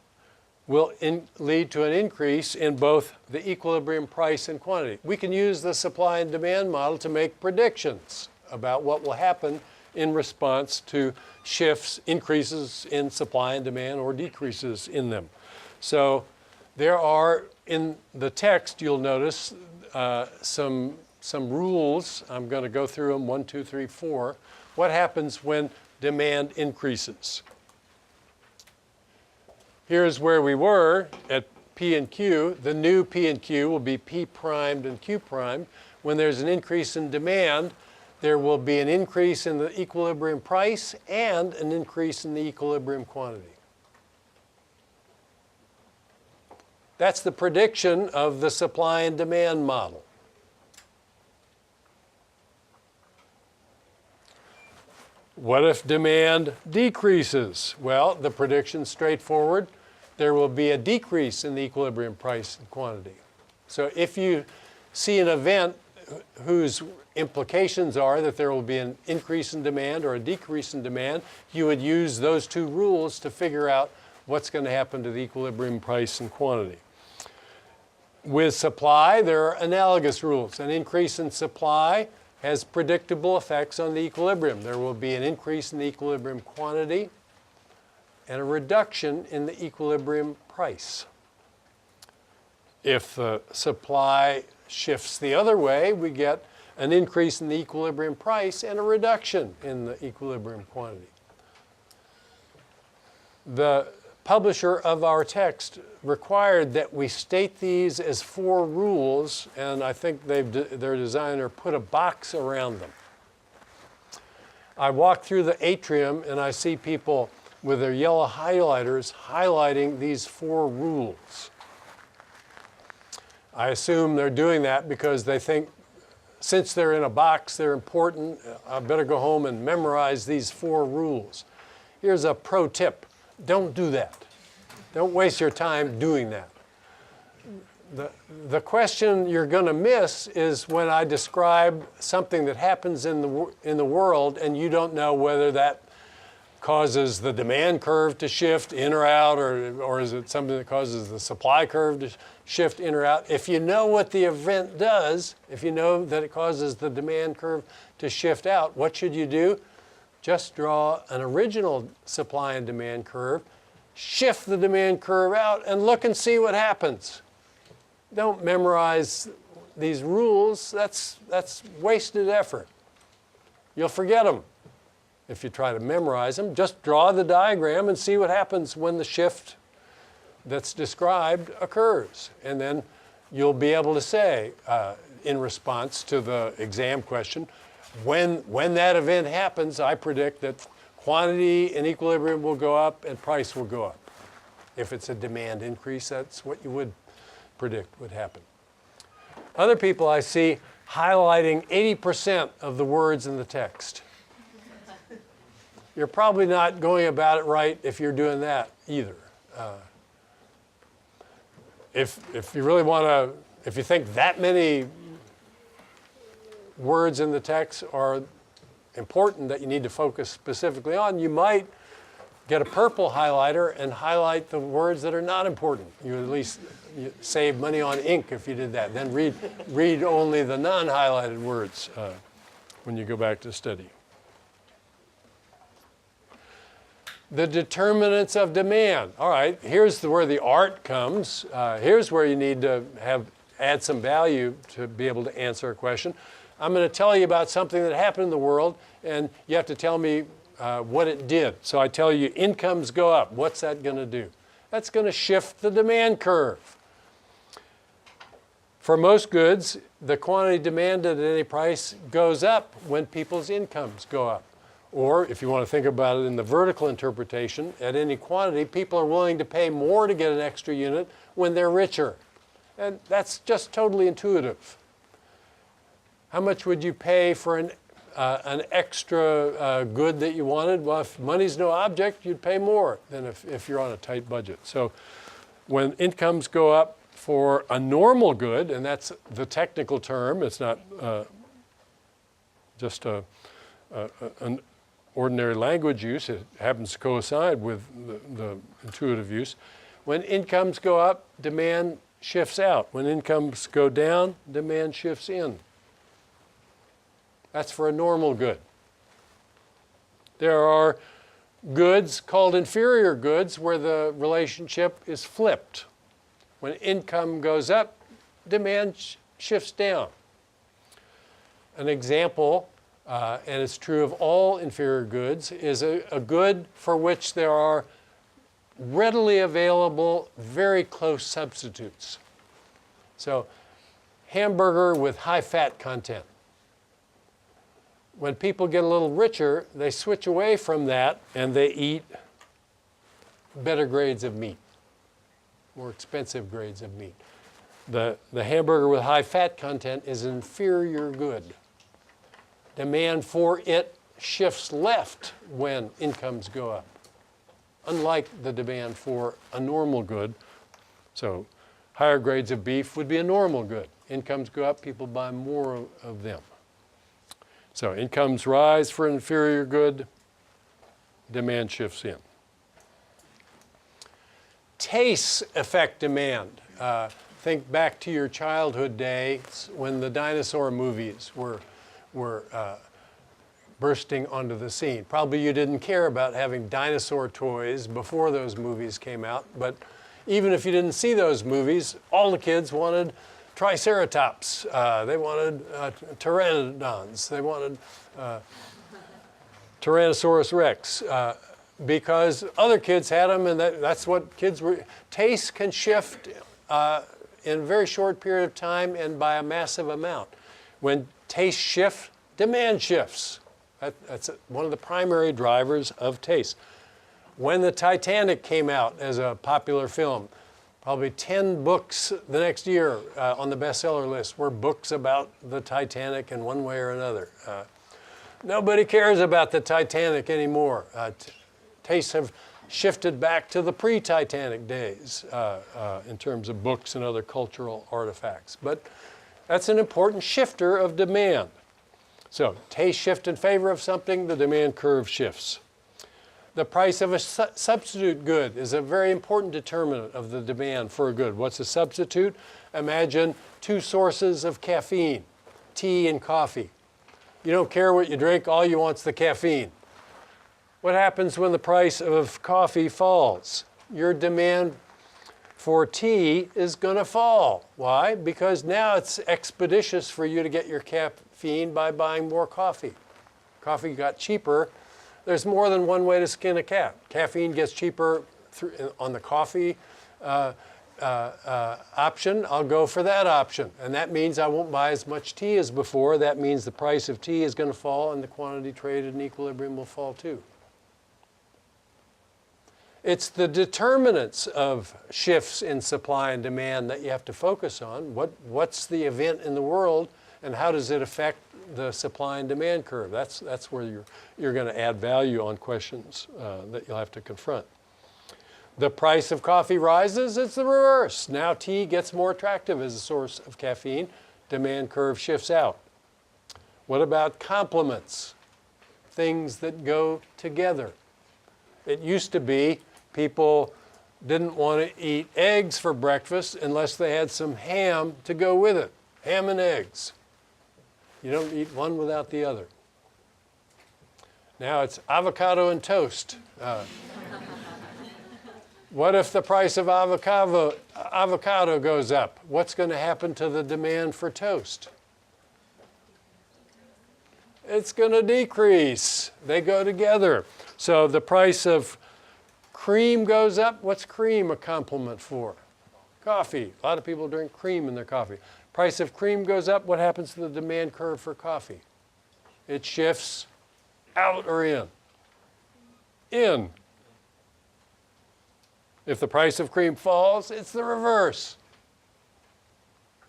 will lead to an increase in both the equilibrium price and quantity. We can use the supply and demand model to make predictions about what will happen in response to shifts, increases in supply and demand, or decreases in them. So there are, in the text, you'll notice some rules. I'm going to go through them, 1, 2, 3, 4. What happens when demand increases? Here's where we were at P and Q. The new P and Q will be P primed and Q primed. When there's an increase in demand, there will be an increase in the equilibrium price and an increase in the equilibrium quantity. That's the prediction of the supply and demand model. What if demand decreases? Well, the prediction's straightforward. There will be a decrease in the equilibrium price and quantity. So if you see an event whose implications are that there will be an increase in demand or a decrease in demand, you would use those two rules to figure out what's going to happen to the equilibrium price and quantity. With supply, there are analogous rules. An increase in supply has predictable effects on the equilibrium. There will be an increase in the equilibrium quantity and a reduction in the equilibrium price. If the supply shifts the other way, we get an increase in the equilibrium price and a reduction in the equilibrium quantity. The publisher of our text required that we state these as 4 rules, and I think their designer put a box around them. I walk through the atrium and I see people with their yellow highlighters highlighting these 4 rules. I assume they're doing that because they think since they're in a box, they're important. I better go home and memorize these 4 rules. Here's a pro tip. Don't do that. Don't waste your time doing that. The question you're going to miss is when I describe something that happens in the world and you don't know whether that causes the demand curve to shift in or out, or is it something that causes the supply curve to shift in or out. If you know what the event does, if you know that it causes the demand curve to shift out, what should you do? Just draw an original supply and demand curve, shift the demand curve out, and look and see what happens. Don't memorize these rules. That's wasted effort. You'll forget them if you try to memorize them. Just draw the diagram and see what happens when the shift that's described occurs. And then you'll be able to say, in response to the exam question, when that event happens, I predict that quantity and equilibrium will go up and price will go up. If it's a demand increase, that's what you would predict would happen. Other people I see highlighting 80% of the words in the text. You're probably not going about it right if you're doing that either. If you really want to, if you think that many words in the text are important that you need to focus specifically on, you might get a purple highlighter and highlight the words that are not important. You at least save money on ink if you did that. Then read only the non-highlighted words when you go back to study. The determinants of demand. All right, here's where the art comes. Here's where you need to add some value to be able to answer a question. I'm going to tell you about something that happened in the world, and you have to tell me what it did. So I tell you incomes go up. What's that going to do? That's going to shift the demand curve. For most goods, the quantity demanded at any price goes up when people's incomes go up. Or if you want to think about it in the vertical interpretation, at any quantity, people are willing to pay more to get an extra unit when they're richer. And that's just totally intuitive. How much would you pay for an extra good that you wanted? Well, if money's no object, you'd pay more than if you're on a tight budget. So when incomes go up for a normal good, and that's the technical term, it's not just an ordinary language use, it happens to coincide with the intuitive use. When incomes go up, demand shifts out. When incomes go down, demand shifts in. That's for a normal good. There are goods called inferior goods where the relationship is flipped. When income goes up, demand shifts down. An example, and it's true of all inferior goods, is a good for which there are readily available, very close substitutes. So, hamburger with high fat content. When people get a little richer, they switch away from that and they eat better grades of meat, more expensive grades of meat. The hamburger with high fat content is an inferior good. Demand for it shifts left when incomes go up, unlike the demand for a normal good. So higher grades of beef would be a normal good. Incomes go up, people buy more of them. So incomes rise for an inferior good, demand shifts in. Tastes affect demand. Think back to your childhood days when the dinosaur movies were bursting onto the scene. Probably you didn't care about having dinosaur toys before those movies came out, but even if you didn't see those movies, all the kids wanted Triceratops, they wanted pteranodons, they wanted Tyrannosaurus Rex, because other kids had them, and that's what kids were. Taste can shift in a very short period of time and by a massive amount. When taste shifts, demand shifts. That's one of the primary drivers of taste. When the Titanic came out as a popular film, probably 10 books the next year on the bestseller list were books about the Titanic in one way or another. Nobody cares about the Titanic anymore. Tastes have shifted back to the pre-Titanic days in terms of books and other cultural artifacts. But that's an important shifter of demand. So taste shift in favor of something, the demand curve shifts. The price of a substitute good is a very important determinant of the demand for a good. What's a substitute? Imagine two sources of caffeine, tea and coffee. You don't care what you drink, all you want is the caffeine. What happens when the price of coffee falls? Your demand for tea is going to fall. Why? Because now it's expeditious for you to get your caffeine by buying more coffee. Coffee got cheaper. There's more than one way to skin a cat. Caffeine gets cheaper on the coffee option. I'll go for that option. And that means I won't buy as much tea as before. That means the price of tea is going to fall and the quantity traded in equilibrium will fall too. It's the determinants of shifts in supply and demand that you have to focus on. What's the event in the world, and how does it affect the supply and demand curve? That's where you're going to add value on questions that you'll have to confront. The price of coffee rises, it's the reverse. Now tea gets more attractive as a source of caffeine. Demand curve shifts out. What about complements? Things that go together. It used to be people didn't want to eat eggs for breakfast unless they had some ham to go with it. Ham and eggs. You don't eat one without the other. Now it's avocado and toast. What if the price of avocado goes up? What's going to happen to the demand for toast? It's going to decrease. They go together. So the price of cream goes up. What's cream a complement for? Coffee. A lot of people drink cream in their coffee. Price of cream goes up. What happens to the demand curve for coffee? It shifts out or in? In. If the price of cream falls, it's the reverse.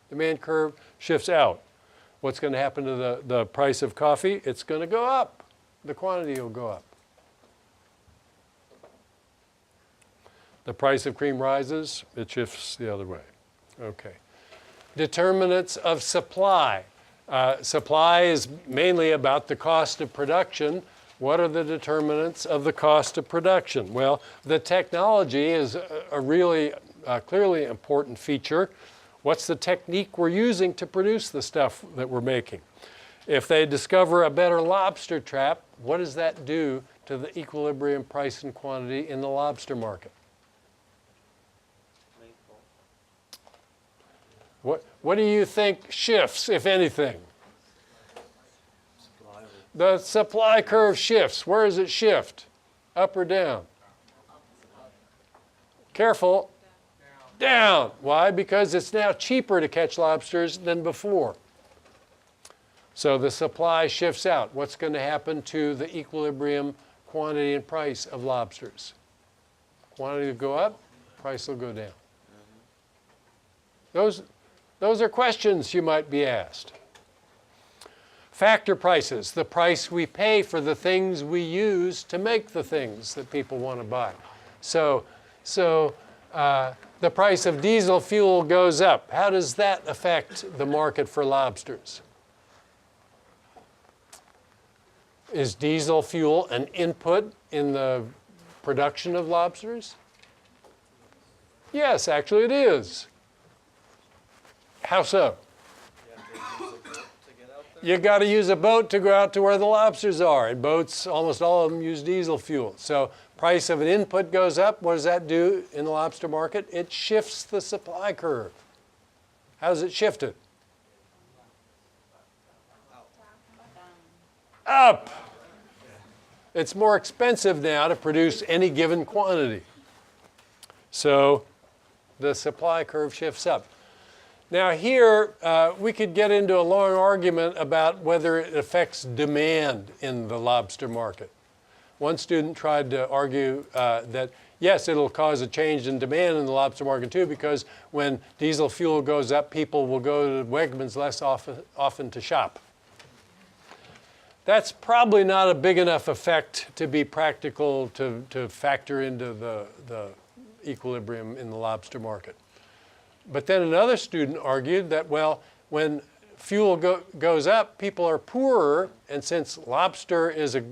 Demand curve shifts out. What's going to happen to the price of coffee? It's going to go up. The quantity will go up. The price of cream rises, it shifts the other way. Okay. Determinants of supply. Supply is mainly about the cost of production. What are the determinants of the cost of production? Well, the technology is a really clearly important feature. What's the technique we're using to produce the stuff that we're making? If they discover a better lobster trap, what does that do to the equilibrium price and quantity in the lobster market? What do you think shifts, if anything? The supply curve shifts. Where does it shift? Up or down? Careful. Down. Why? Because it's now cheaper to catch lobsters than before. So the supply shifts out. What's going to happen to the equilibrium quantity and price of lobsters? Quantity will go up, price will go down. Those are questions you might be asked. Factor prices, the price we pay for the things we use to make the things that people want to buy. So the price of diesel fuel goes up. How does that affect the market for lobsters? Is diesel fuel an input in the production of lobsters? Yes, actually it is. How so? You got to use a boat to go out to where the lobsters are. And boats, almost all of them use diesel fuel. So price of an input goes up. What does that do in the lobster market? It shifts the supply curve. How does it shift it? Up. It's more expensive now to produce any given quantity. So the supply curve shifts up. Now here, we could get into a long argument about whether it affects demand in the lobster market. One student tried to argue that, yes, it'll cause a change in demand in the lobster market too, because when diesel fuel goes up, people will go to Wegmans less often to shop. That's probably not a big enough effect to be practical to factor into the equilibrium in the lobster market. But then another student argued that, well, when fuel goes up, people are poorer, and since lobster is a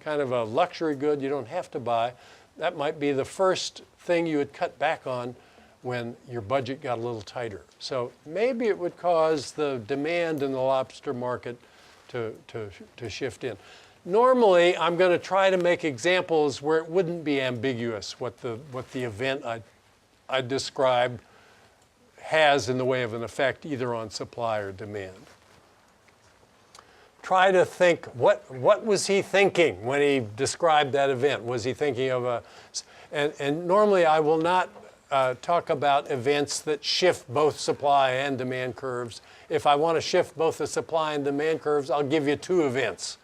kind of a luxury good you don't have to buy, that might be the first thing you would cut back on when your budget got a little tighter. So maybe it would cause the demand in the lobster market to shift in. Normally, I'm going to try to make examples where it wouldn't be ambiguous what the event I described has in the way of an effect either on supply or demand. Try to think, what was he thinking when he described that event? Was he thinking of and normally I will not talk about events that shift both supply and demand curves. If I want to shift both the supply and demand curves, I'll give you two events.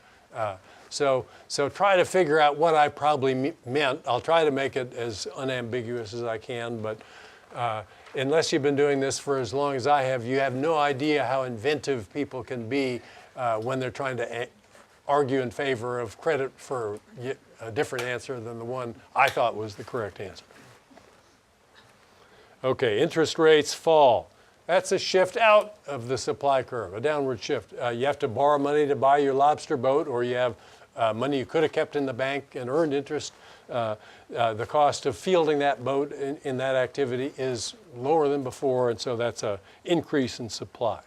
So try to figure out what I probably meant. I'll try to make it as unambiguous as I can, but unless you've been doing this for as long as I have, you have no idea how inventive people can be when they're trying to argue in favor of credit for a different answer than the one I thought was the correct answer. Okay, interest rates fall. That's a shift out of the supply curve, a downward shift. You have to borrow money to buy your lobster boat, or you have money you could have kept in the bank and earned interest. The cost of fielding that boat in that activity is lower than before, and so that's an increase in supply.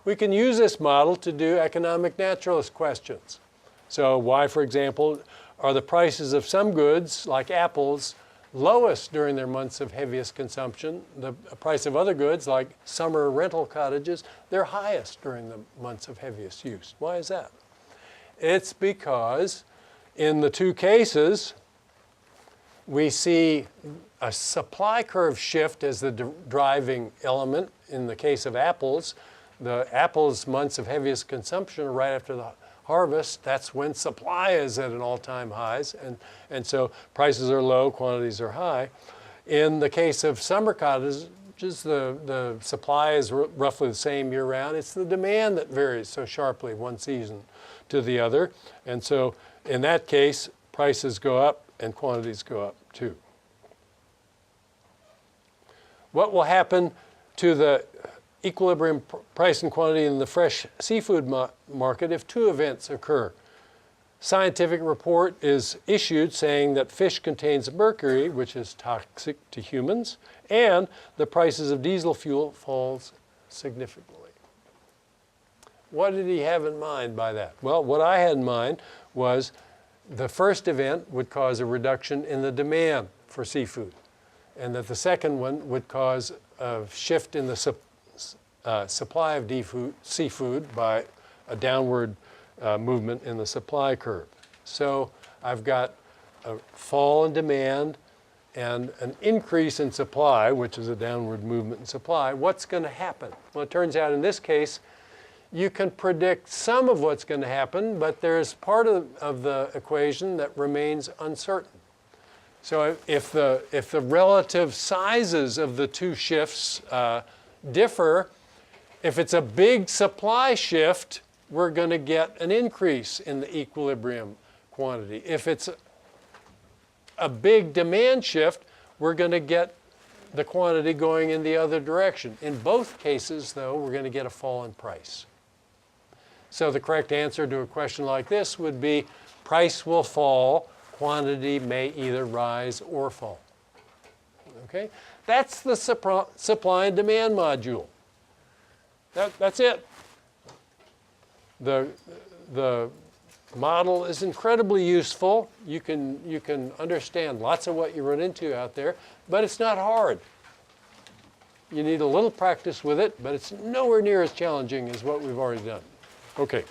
We can use this model to do economic naturalist questions. So why, for example, are the prices of some goods, like apples, lowest during their months of heaviest consumption? The price of other goods, like summer rental cottages, they're highest during the months of heaviest use. Why is that? It's because in the two cases, we see a supply curve shift as the driving element. In the case of apples, the apples' months of heaviest consumption are right after the harvest. That's when supply is at an all-time highs, and so prices are low, quantities are high. In the case of summer cottages, the supply is roughly the same year-round. It's the demand that varies so sharply one season to the other, and so in that case, prices go up and quantities go up too. What will happen to the equilibrium price and quantity in the fresh seafood market if two events occur? Scientific report is issued saying that fish contains mercury, which is toxic to humans, and the prices of diesel fuel falls significantly. What did he have in mind by that? Well, what I had in mind was the first event would cause a reduction in the demand for seafood, and that the second one would cause a shift in the supply of seafood by a downward movement in the supply curve. So I've got a fall in demand and an increase in supply, which is a downward movement in supply. What's going to happen? Well, it turns out in this case, you can predict some of what's going to happen, but there's part of the equation that remains uncertain. So if the relative sizes of the two shifts differ, if it's a big supply shift, we're going to get an increase in the equilibrium quantity. If it's a big demand shift, we're going to get the quantity going in the other direction. In both cases, though, we're going to get a fall in price. So the correct answer to a question like this would be price will fall, quantity may either rise or fall. Okay? That's the supply and demand module. That's it. The model is incredibly useful. You can understand lots of what you run into out there, but it's not hard. You need a little practice with it, but it's nowhere near as challenging as what we've already done. Okay.